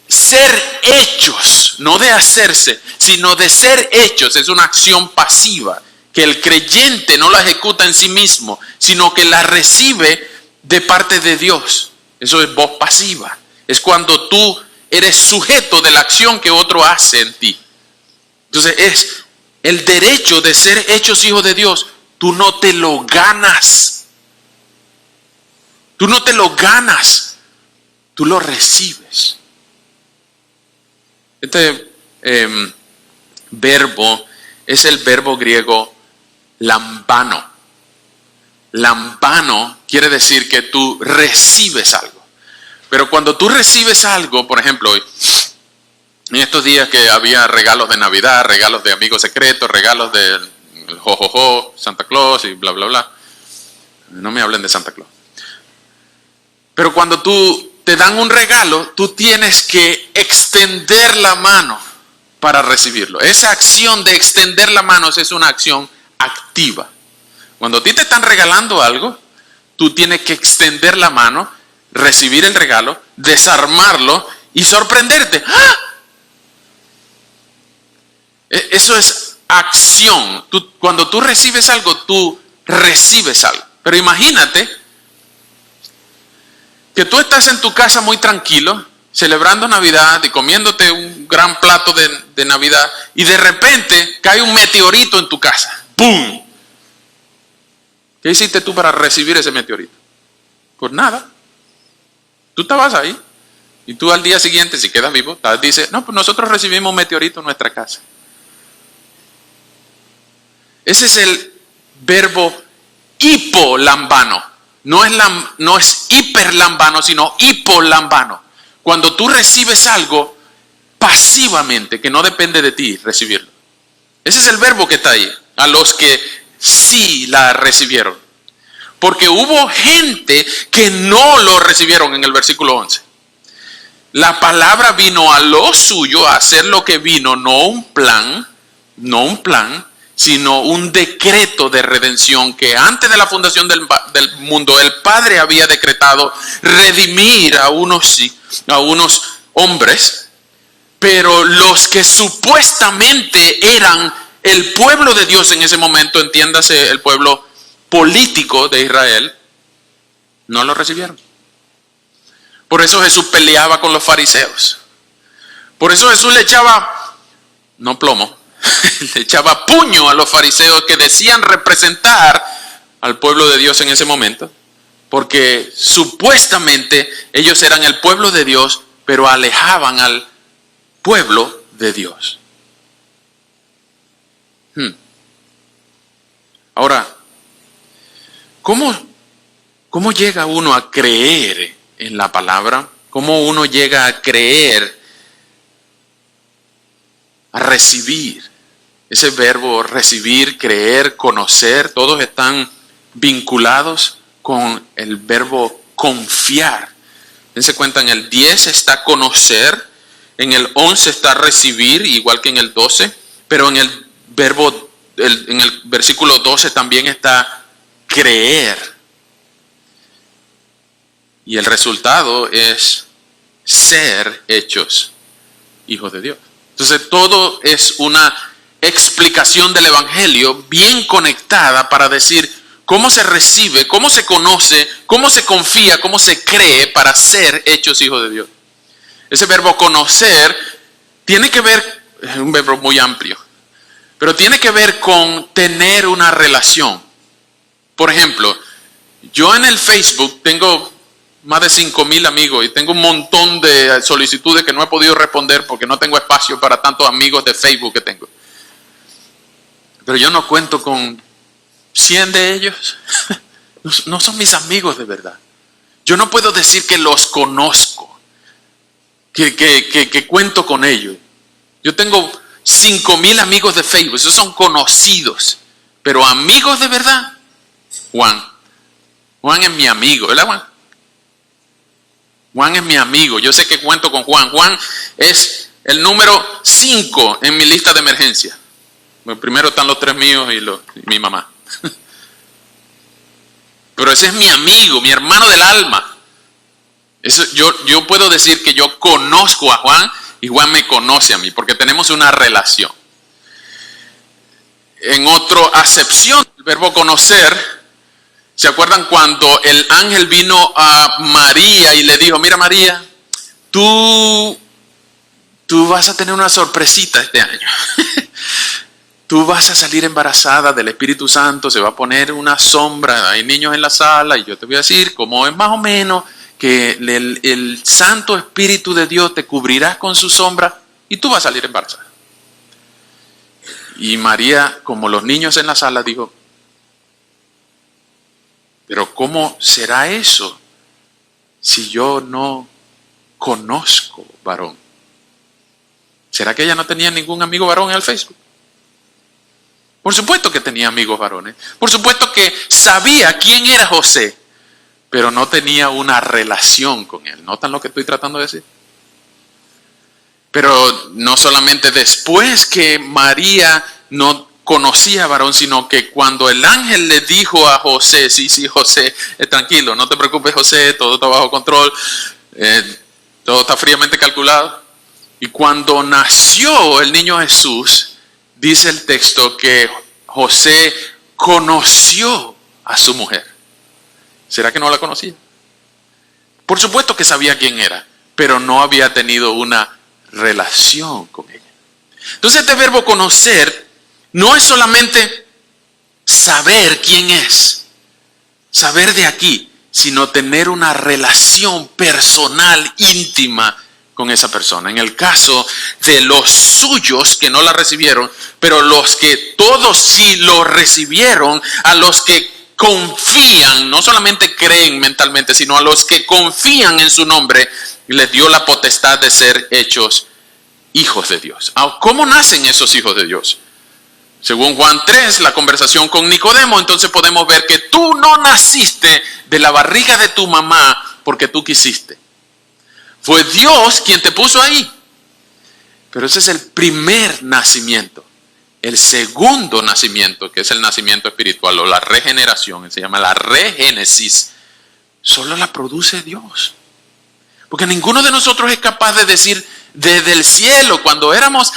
ser hechos, no de hacerse, sino de ser hechos. Es una acción pasiva, que el creyente no la ejecuta en sí mismo, sino que la recibe de parte de Dios. Eso es voz pasiva. Es cuando tú eres sujeto de la acción que otro hace en ti. Entonces es el derecho de ser hechos hijos de Dios. Tú no te lo ganas. Tú no te lo ganas. Tú lo recibes. Este verbo es el verbo griego lambano. Lambano quiere decir que tú recibes algo. Pero cuando tú recibes algo, por ejemplo, en estos días que había regalos de Navidad, regalos de amigos secretos, regalos de jojojo, Santa Claus y bla, bla, bla. No me hablen de Santa Claus. Pero cuando tú te dan un regalo, tú tienes que extender la mano para recibirlo. Esa acción de extender la mano es una acción activa. Cuando a ti te están regalando algo, tú tienes que extender la mano, recibir el regalo, desarmarlo y sorprenderte. ¡Ah! Eso es acción. Cuando tú recibes algo, tú recibes algo. Pero imagínate que tú estás en tu casa muy tranquilo, celebrando Navidad y comiéndote un gran plato de Navidad, y de repente cae un meteorito en tu casa. ¡Pum! ¿Qué hiciste tú para recibir ese meteorito? Pues nada. Tú estabas ahí y tú al día siguiente, si quedas vivo, dices, no, pues nosotros recibimos un meteorito en nuestra casa. Ese es el verbo hipolambano. No es hiperlambano, sino hipolambano. Cuando tú recibes algo pasivamente, que no depende de ti recibirlo. Ese es el verbo que está ahí. A los que sí la recibieron. Porque hubo gente que no lo recibieron en el versículo 11. La palabra vino a lo suyo, a hacer lo que vino, no un plan, sino un decreto de redención que antes de la fundación del mundo el Padre había decretado redimir a unos hombres, pero los que supuestamente eran el pueblo de Dios en ese momento, entiéndase el pueblo político de Israel, no lo recibieron. Por eso Jesús peleaba con los fariseos. Por eso Jesús le echaba, no plomo, le echaba puño a los fariseos que decían representar al pueblo de Dios en ese momento, porque supuestamente ellos eran el pueblo de Dios, pero alejaban al pueblo de Dios. Ahora, ¿cómo llega uno a creer en la palabra? ¿Cómo uno llega a creer, a recibir? Ese verbo recibir, creer, conocer, todos están vinculados con el verbo confiar. Dense cuenta, en el 10 está conocer, en el 11 está recibir, igual que en el 12, pero en el verbo, en el versículo 12 también está creer. Y el resultado es ser hechos hijos de Dios. Entonces todo es una explicación del Evangelio bien conectada para decir cómo se recibe, cómo se conoce, cómo se confía, cómo se cree para ser hechos hijos de Dios. Ese verbo conocer tiene que ver, es un verbo muy amplio, pero tiene que ver con tener una relación. Por ejemplo, yo en el Facebook tengo más de 5,000 amigos y tengo un montón de solicitudes que no he podido responder porque no tengo espacio para tantos amigos de Facebook que tengo. Pero yo no cuento con 100 de ellos. No son mis amigos de verdad. Yo no puedo decir que los conozco. que cuento con ellos. Yo tengo 5,000 amigos de Facebook, esos son conocidos, pero amigos de verdad, Juan. Juan es mi amigo, ¿verdad, Juan? Juan es mi amigo, yo sé que cuento con Juan. Juan es el número 5 en mi lista de emergencia. Bueno, primero están los 3 míos y mi mamá. Pero ese es mi amigo, mi hermano del alma. Eso, yo puedo decir que yo conozco a Juan y Juan me conoce a mí, porque tenemos una relación. En otra acepción del verbo conocer, ¿se acuerdan cuando el ángel vino a María y le dijo, mira María, tú vas a tener una sorpresita este año? Tú vas a salir embarazada del Espíritu Santo, se va a poner una sombra, hay niños en la sala y yo te voy a decir cómo es más o menos que el Santo Espíritu de Dios te cubrirá con su sombra y tú vas a salir embarazada. Y María, como los niños en la sala, dijo, pero ¿cómo será eso si yo no conozco varón? ¿Será que ella no tenía ningún amigo varón en el Facebook? Por supuesto que tenía amigos varones. Por supuesto que sabía quién era José, pero no tenía una relación con él. ¿Notan lo que estoy tratando de decir? Pero no solamente después que María no conocía a varón, sino que cuando el ángel le dijo a José, sí, José, tranquilo, no te preocupes José, todo está bajo control, todo está fríamente calculado. Y cuando nació el niño Jesús, dice el texto que José conoció a su mujer. ¿Será que no la conocía? Por supuesto que sabía quién era, pero no había tenido una relación con ella. Entonces este verbo conocer no es solamente saber quién es, saber de aquí, sino tener una relación personal, íntima con esa persona. En el caso de los suyos que no la recibieron, pero los que todos sí lo recibieron, a los que confían, no solamente creen mentalmente, sino a los que confían en su nombre, les dio la potestad de ser hechos hijos de Dios. ¿Cómo nacen esos hijos de Dios? Según Juan 3, la conversación con Nicodemo, entonces podemos ver que tú no naciste de la barriga de tu mamá porque tú quisiste. Fue Dios quien te puso ahí. Pero ese es el primer nacimiento. El segundo nacimiento, que es el nacimiento espiritual o la regeneración, se llama la regénesis, solo la produce Dios. Porque ninguno de nosotros es capaz de decir desde el cielo, cuando éramos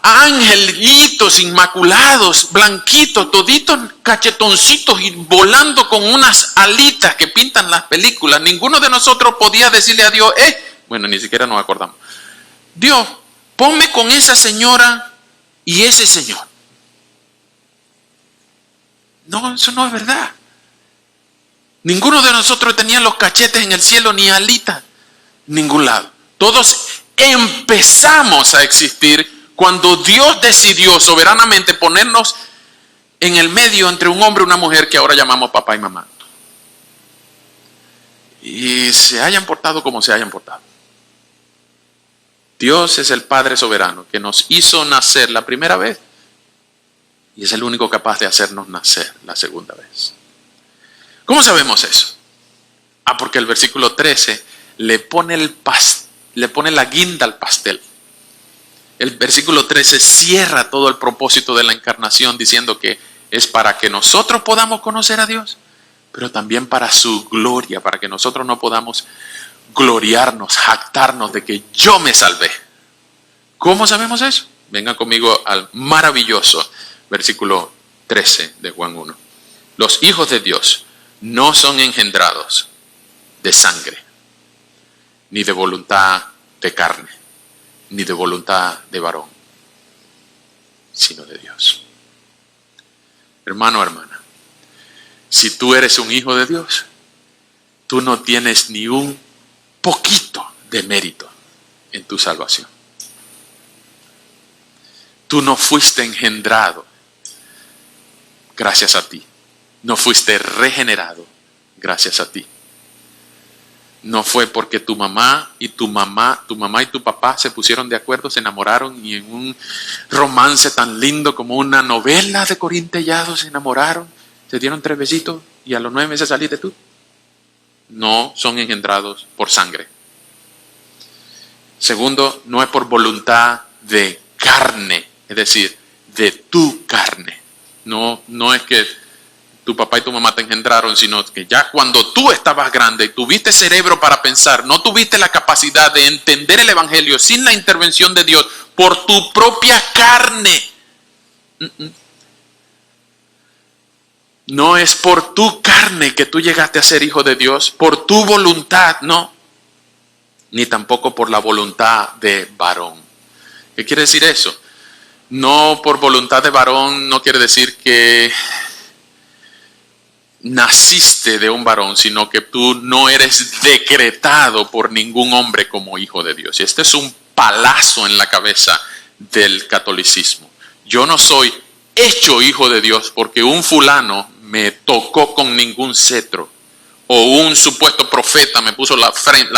angelitos inmaculados, blanquitos, toditos cachetoncitos y volando con unas alitas que pintan las películas, ninguno de nosotros podía decirle a Dios, bueno, ni siquiera nos acordamos, Dios, ponme con esa señora y ese señor. No, eso no es verdad. Ninguno de nosotros tenía los cachetes en el cielo ni alitas, ningún lado. Todos empezamos a existir cuando Dios decidió soberanamente ponernos en el medio entre un hombre y una mujer que ahora llamamos papá y mamá. Y se hayan portado como se hayan portado. Dios es el Padre soberano que nos hizo nacer la primera vez y es el único capaz de hacernos nacer la segunda vez. ¿Cómo sabemos eso? Porque el versículo 13 le pone la guinda al pastel. El versículo 13 cierra todo el propósito de la encarnación diciendo que es para que nosotros podamos conocer a Dios, pero también para su gloria, para que nosotros no podamos gloriarnos, jactarnos de que yo me salvé. ¿Cómo sabemos eso? Vengan conmigo al maravilloso versículo 13 de Juan 1. Los hijos de Dios no son engendrados de sangre, ni de voluntad de carne, ni de voluntad de varón, sino de Dios. Hermano, hermana, si tú eres un hijo de Dios, tú no tienes ni un poquito de mérito en tu salvación. Tú no fuiste engendrado gracias a ti. No fuiste regenerado gracias a ti. No fue porque tu mamá y tu papá se pusieron de acuerdo, se enamoraron y en un romance tan lindo como una novela de Corintellado se enamoraron, se dieron 3 besitos y a los 9 meses saliste tú. No son engendrados por sangre. Segundo, no es por voluntad de carne, es decir, de tu carne. No es que tu papá y tu mamá te engendraron, sino que ya cuando tú estabas grande y tuviste cerebro para pensar, no tuviste la capacidad de entender el evangelio sin la intervención de Dios por tu propia carne. No es por tu carne que tú llegaste a ser hijo de Dios, por tu voluntad, no. Ni tampoco por la voluntad de varón. ¿Qué quiere decir eso? No por voluntad de varón no quiere decir que naciste de un varón, sino que tú no eres decretado por ningún hombre como hijo de Dios. Y este es un palazo en la cabeza del catolicismo. Yo no soy hecho hijo de Dios porque un fulano me tocó con ningún cetro o un supuesto profeta me puso la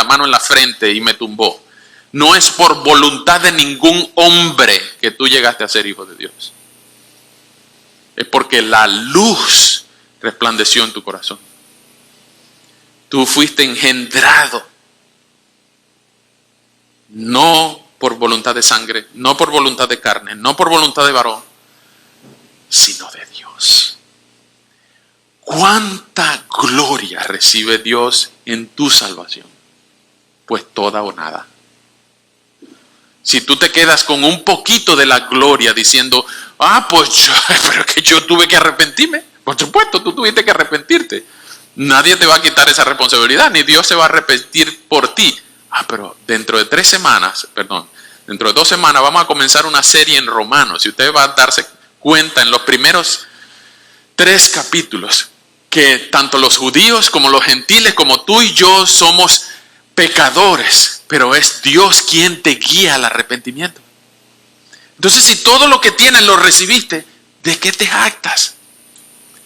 mano en la frente y me tumbó. No es por voluntad de ningún hombre que tú llegaste a ser hijo de Dios. Es porque la luz resplandeció en tu corazón. Tú fuiste engendrado. No por voluntad de sangre, no por voluntad de carne, no por voluntad de varón, sino de Dios. ¿Cuánta gloria recibe Dios en tu salvación? Pues toda o nada. Si tú te quedas con un poquito de la gloria diciendo, pero que yo tuve que arrepentirme. Por supuesto, tú tuviste que arrepentirte. Nadie te va a quitar esa responsabilidad, ni Dios se va a arrepentir por ti. Pero dentro de 2 semanas vamos a comenzar una serie en Romanos. Y usted va a darse cuenta en los primeros 3 capítulos que tanto los judíos como los gentiles, como tú y yo, somos pecadores, pero es Dios quien te guía al arrepentimiento. Entonces, si todo lo que tienes lo recibiste, ¿de qué te jactas?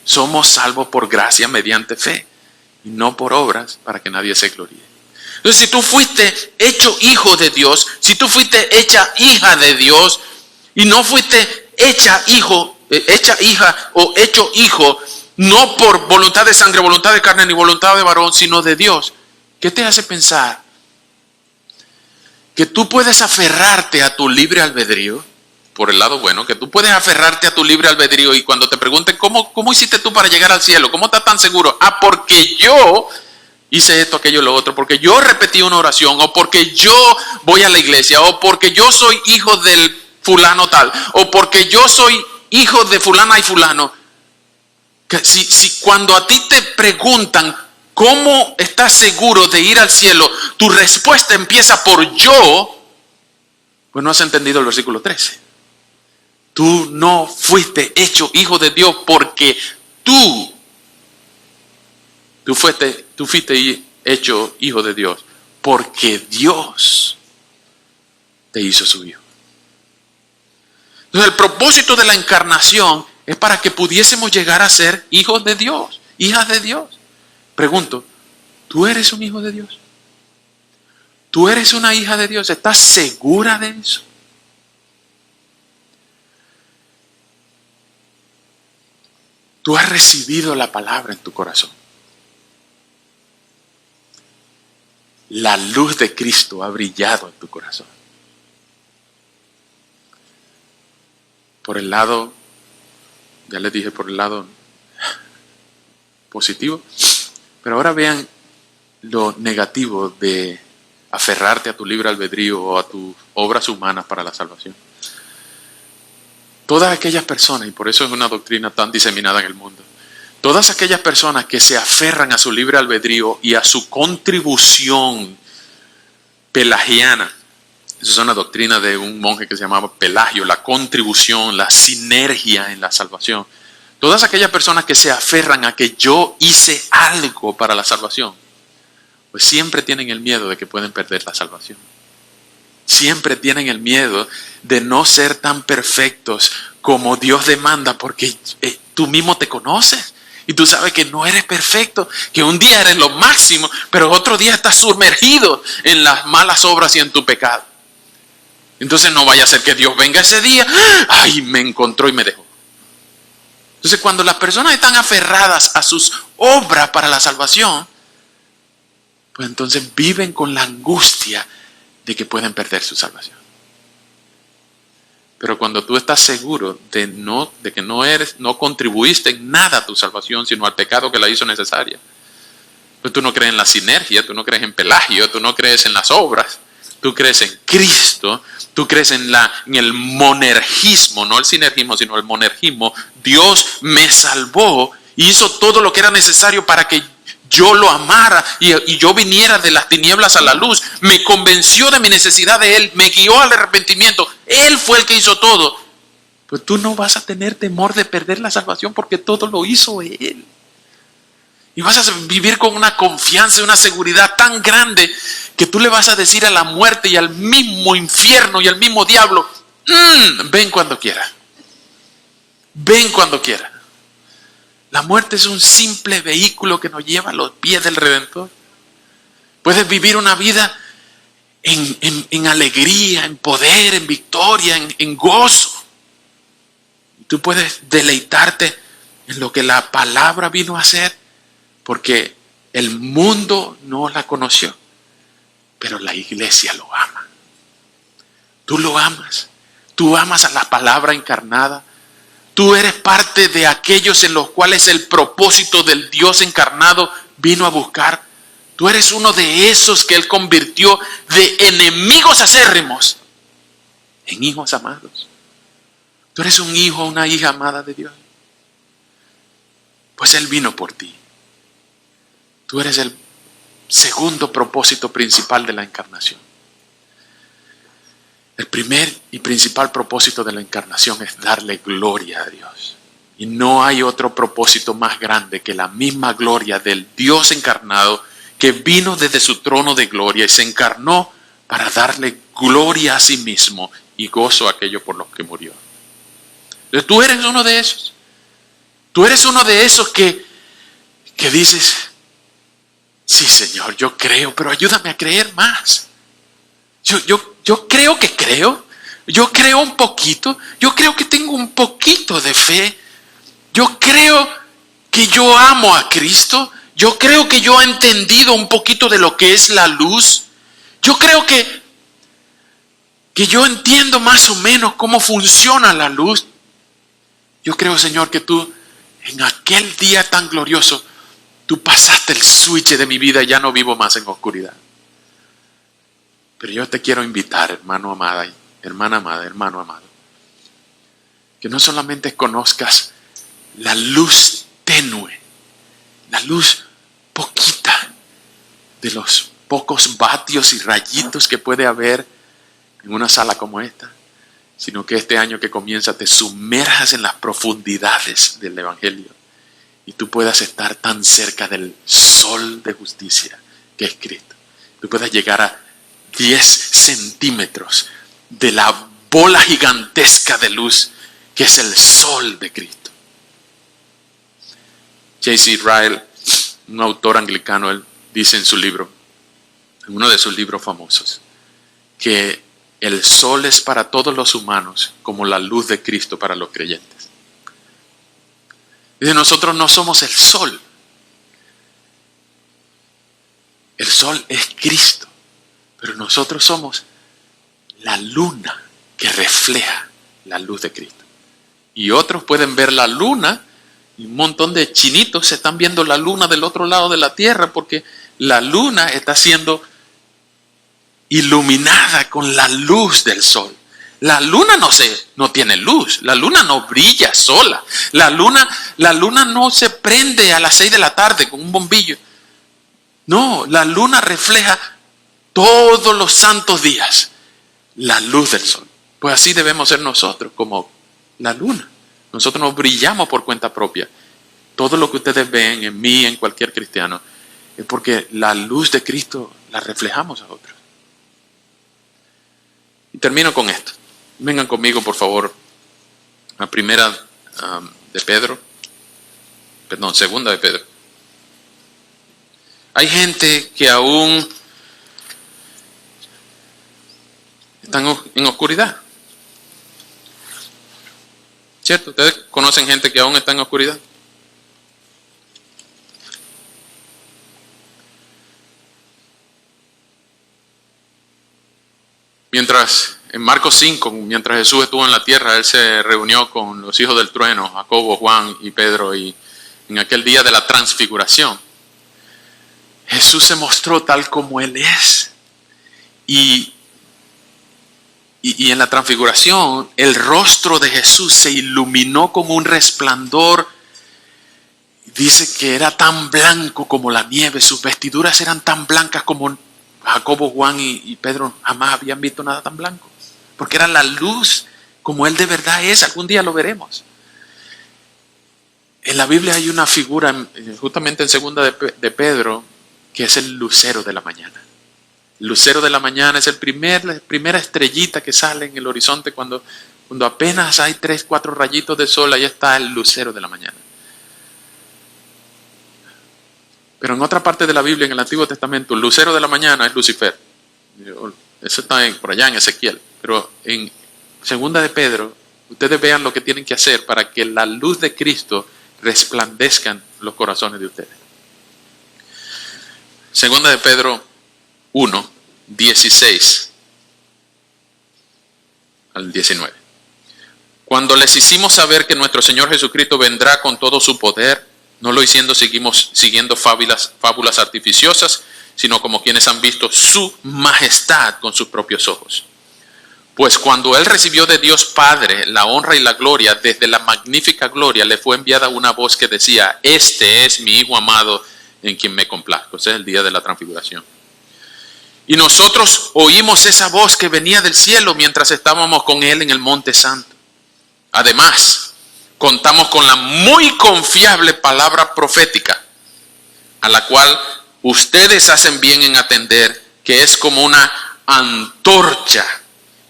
Somos salvos por gracia mediante fe y no por obras para que nadie se gloríe. Entonces, si tú fuiste hecho hijo de Dios, si tú fuiste hecha hija de Dios y no fuiste hecha hija o hecho hijo, no por voluntad de sangre, voluntad de carne ni voluntad de varón, sino de Dios, ¿qué te hace pensar que tú puedes aferrarte a tu libre albedrío? Por el lado bueno, que tú puedes aferrarte a tu libre albedrío y cuando te pregunten ¿cómo hiciste tú para llegar al cielo? ¿Cómo estás tan seguro? Porque yo hice esto, aquello, lo otro, porque yo repetí una oración, o porque yo voy a la iglesia, o porque yo soy hijo del fulano tal, o porque yo soy hijo de fulana y fulano. Que si cuando a ti te preguntan ¿cómo estás seguro de ir al cielo? Tu respuesta empieza por yo, pues no has entendido el versículo 13. Tú no fuiste hecho hijo de Dios porque tú fuiste hecho hijo de Dios porque Dios te hizo su hijo. Entonces el propósito de la encarnación es para que pudiésemos llegar a ser hijos de Dios, hijas de Dios. Pregunto, ¿tú eres un hijo de Dios? ¿Tú eres una hija de Dios? ¿Estás segura de eso? Tú has recibido la palabra en tu corazón. La luz de Cristo ha brillado en tu corazón. Por el lado, ya les dije, por el lado positivo. Pero ahora vean lo negativo de aferrarte a tu libre albedrío o a tus obras humanas para la salvación. Todas aquellas personas, y por eso es una doctrina tan diseminada en el mundo, todas aquellas personas que se aferran a su libre albedrío y a su contribución pelagiana, esa es una doctrina de un monje que se llamaba Pelagio, la contribución, la sinergia en la salvación. Todas aquellas personas que se aferran a que yo hice algo para la salvación, pues siempre tienen el miedo de que pueden perder la salvación. Siempre tienen el miedo de no ser tan perfectos como Dios demanda, porque tú mismo te conoces Y tú sabes que no eres perfecto, que un día eres lo máximo, pero otro día estás sumergido en las malas obras y en tu pecado. Entonces no vaya a ser que Dios venga ese día, ay, me encontró y me dejó. Entonces cuando las personas están aferradas a sus obras para la salvación, pues entonces viven con la angustia de que pueden perder su salvación. Pero cuando tú estás seguro de que no contribuiste en nada a tu salvación, sino al pecado que la hizo necesaria, pues tú no crees en la sinergia, tú no crees en Pelagio, tú no crees en las obras, tú crees en Cristo, tú crees en el monergismo, no el sinergismo, sino el monergismo. Dios me salvó y hizo todo lo que era necesario para que yo lo amara y yo viniera de las tinieblas a la luz. Me convenció de mi necesidad de Él, me guió al arrepentimiento. Él fue el que hizo todo. Pues tú no vas a tener temor de perder la salvación porque todo lo hizo Él. Y vas a vivir con una confianza y una seguridad tan grande que tú le vas a decir a la muerte y al mismo infierno y al mismo diablo, ven cuando quiera. Ven cuando quiera. La muerte es un simple vehículo que nos lleva a los pies del Redentor. Puedes vivir una vida en alegría, en poder, en victoria, en gozo. Tú puedes deleitarte en lo que la palabra vino a hacer, porque el mundo no la conoció, pero la iglesia lo ama. Tú lo amas. Tú amas a la palabra encarnada. Tú eres parte de aquellos en los cuales el propósito del Dios encarnado vino a buscar. Tú eres uno de esos que Él convirtió de enemigos acérrimos en hijos amados. Tú eres un hijo o una hija amada de Dios. Pues Él vino por ti. Tú eres el segundo propósito principal de la encarnación. El primer y principal propósito de la encarnación es darle gloria a Dios. Y no hay otro propósito más grande que la misma gloria del Dios encarnado que vino desde su trono de gloria y se encarnó para darle gloria a sí mismo y gozo a aquello por los que murió. Entonces, tú eres uno de esos. Tú eres uno de esos que dices, sí, Señor, yo creo, pero ayúdame a creer más. Yo creo que creo. Yo creo un poquito. Yo creo que tengo un poquito de fe. Yo creo que yo amo a Cristo. Yo creo que yo he entendido un poquito de lo que es la luz. Yo creo que yo entiendo más o menos cómo funciona la luz. Yo creo, Señor, que tú en aquel día tan glorioso, tú pasaste el switch de mi vida y ya no vivo más en oscuridad. Pero yo te quiero invitar, hermano amada, hermana amada, hermano amado, que no solamente conozcas la luz tenue, la luz poquita de los pocos vatios y rayitos que puede haber en una sala como esta, sino que este año que comienza te sumerjas en las profundidades del Evangelio y tú puedas estar tan cerca del sol de justicia que es Cristo. Tú puedas llegar a 10 centímetros de la bola gigantesca de luz que es el sol de Cristo. J.C. Ryle, un autor anglicano, él dice en su libro, en uno de sus libros famosos, que el sol es para todos los humanos como la luz de Cristo para los creyentes. Dice, nosotros no somos el sol. El sol es Cristo. Pero nosotros somos la luna que refleja la luz de Cristo. Y otros pueden ver la luna y un montón de chinitos se están viendo la luna del otro lado de la tierra porque la luna está siendo iluminada con la luz del sol. La luna no tiene luz, la luna no brilla sola. La luna no se prende a las 6 de la tarde con un bombillo. No, la luna refleja todos los santos días la luz del sol. Pues así debemos ser nosotros, como la luna. Nosotros no brillamos por cuenta propia. Todo lo que ustedes ven en mí, en cualquier cristiano, es porque la luz de Cristo la reflejamos a otros. Y termino con esto. Vengan conmigo, por favor, a primera de Pedro Perdón, segunda de Pedro. Hay gente que aún están en oscuridad. ¿Cierto? ¿Ustedes conocen gente que aún está en oscuridad? Mientras, en Marcos 5, mientras Jesús estuvo en la tierra, Él se reunió con los hijos del trueno, Jacobo, Juan y Pedro, y en aquel día de la transfiguración, Jesús se mostró tal como Él es. Y en la transfiguración, el rostro de Jesús se iluminó con un resplandor. Dice que era tan blanco como la nieve, sus vestiduras eran tan blancas como Jacobo, Juan y Pedro jamás habían visto nada tan blanco. Porque era la luz como Él de verdad es. Algún día lo veremos. En la Biblia hay una figura, justamente en segunda de Pedro, que es el lucero de la mañana. El lucero de la mañana es la primera estrellita que sale en el horizonte cuando apenas hay 3, 4 rayitos de sol. Ahí está el lucero de la mañana. Pero en otra parte de la Biblia, en el Antiguo Testamento, el lucero de la mañana es Lucifer. Eso está por allá en Ezequiel. Pero en segunda de Pedro, ustedes vean lo que tienen que hacer para que la luz de Cristo resplandezca en los corazones de ustedes. Segunda de Pedro 1, 16 al 19. Cuando les hicimos saber que nuestro Señor Jesucristo vendrá con todo su poder, no lo seguimos siguiendo fábulas artificiosas, sino como quienes han visto su majestad con sus propios ojos. Pues cuando Él recibió de Dios Padre la honra y la gloria, desde la magnífica gloria le fue enviada una voz que decía: este es mi Hijo amado en quien me complazco. Ese es el día de la transfiguración. Y nosotros oímos esa voz que venía del cielo mientras estábamos con Él en el Monte Santo. Además, contamos con la muy confiable palabra profética, a la cual ustedes hacen bien en atender, que es como una antorcha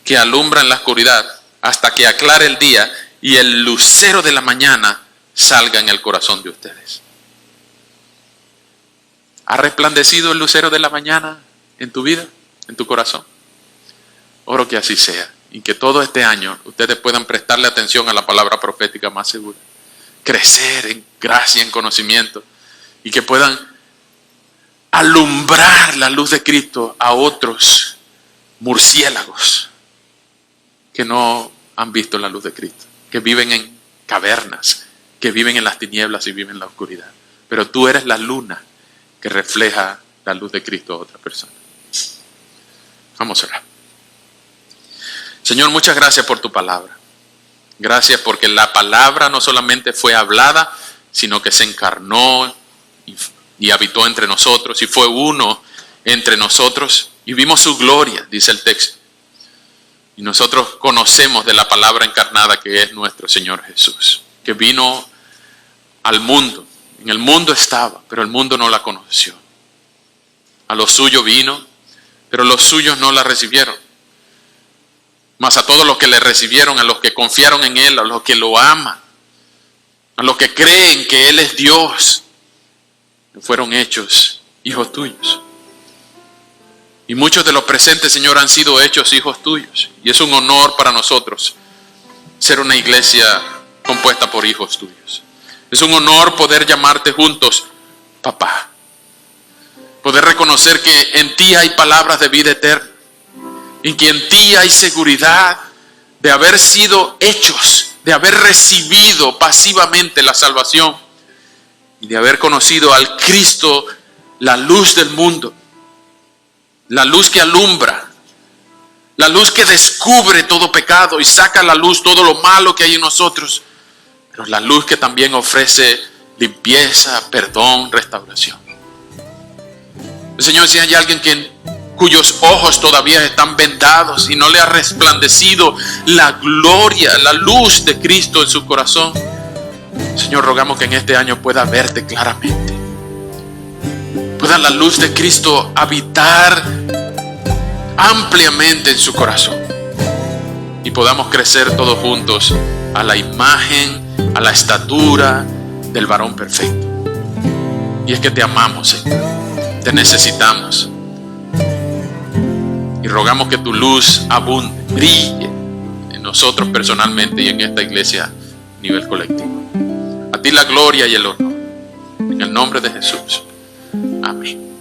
que alumbra en la oscuridad hasta que aclare el día y el lucero de la mañana salga en el corazón de ustedes. ¿Ha resplandecido el lucero de la mañana en tu vida, en tu corazón? Oro que así sea y que todo este año ustedes puedan prestarle atención a la palabra profética más segura, crecer en gracia, en conocimiento, y que puedan alumbrar la luz de Cristo a otros murciélagos que no han visto la luz de Cristo, que viven en cavernas, que viven en las tinieblas y viven en la oscuridad. Pero tú eres la luna que refleja la luz de Cristo a otra persona. Vamos a orar. Señor, muchas gracias por tu palabra. Gracias porque la palabra no solamente fue hablada, sino que se encarnó y habitó entre nosotros y fue uno entre nosotros y vimos su gloria, dice el texto. Y nosotros conocemos de la palabra encarnada que es nuestro Señor Jesús, que vino al mundo. En el mundo estaba, pero el mundo no la conoció. A los suyos vino, pero los suyos no la recibieron. Mas a todos los que le recibieron, a los que confiaron en Él, a los que lo aman, a los que creen que Él es Dios, fueron hechos hijos tuyos. Y muchos de los presentes, Señor, han sido hechos hijos tuyos. Y es un honor para nosotros ser una iglesia compuesta por hijos tuyos. Es un honor poder llamarte juntos papá. Poder reconocer que en ti hay palabras de vida eterna. Y que en ti hay seguridad de haber sido hechos, de haber recibido pasivamente la salvación y de haber conocido al Cristo, la luz del mundo, la luz que alumbra, la luz que descubre todo pecado y saca a la luz todo lo malo que hay en nosotros, pero la luz que también ofrece limpieza, perdón, restauración. Señor, si hay alguien cuyos ojos todavía están vendados y no le ha resplandecido la gloria, la luz de Cristo en su corazón, Señor, rogamos que en este año pueda verte claramente. Pueda la luz de Cristo habitar ampliamente en su corazón y podamos crecer todos juntos a la imagen, a la estatura, del varón perfecto. Y es que te amamos, Señor. Te necesitamos. Y rogamos que tu luz abunde, brille en nosotros personalmente y en esta iglesia a nivel colectivo. A ti la gloria y el honor. En el nombre de Jesús. Amén.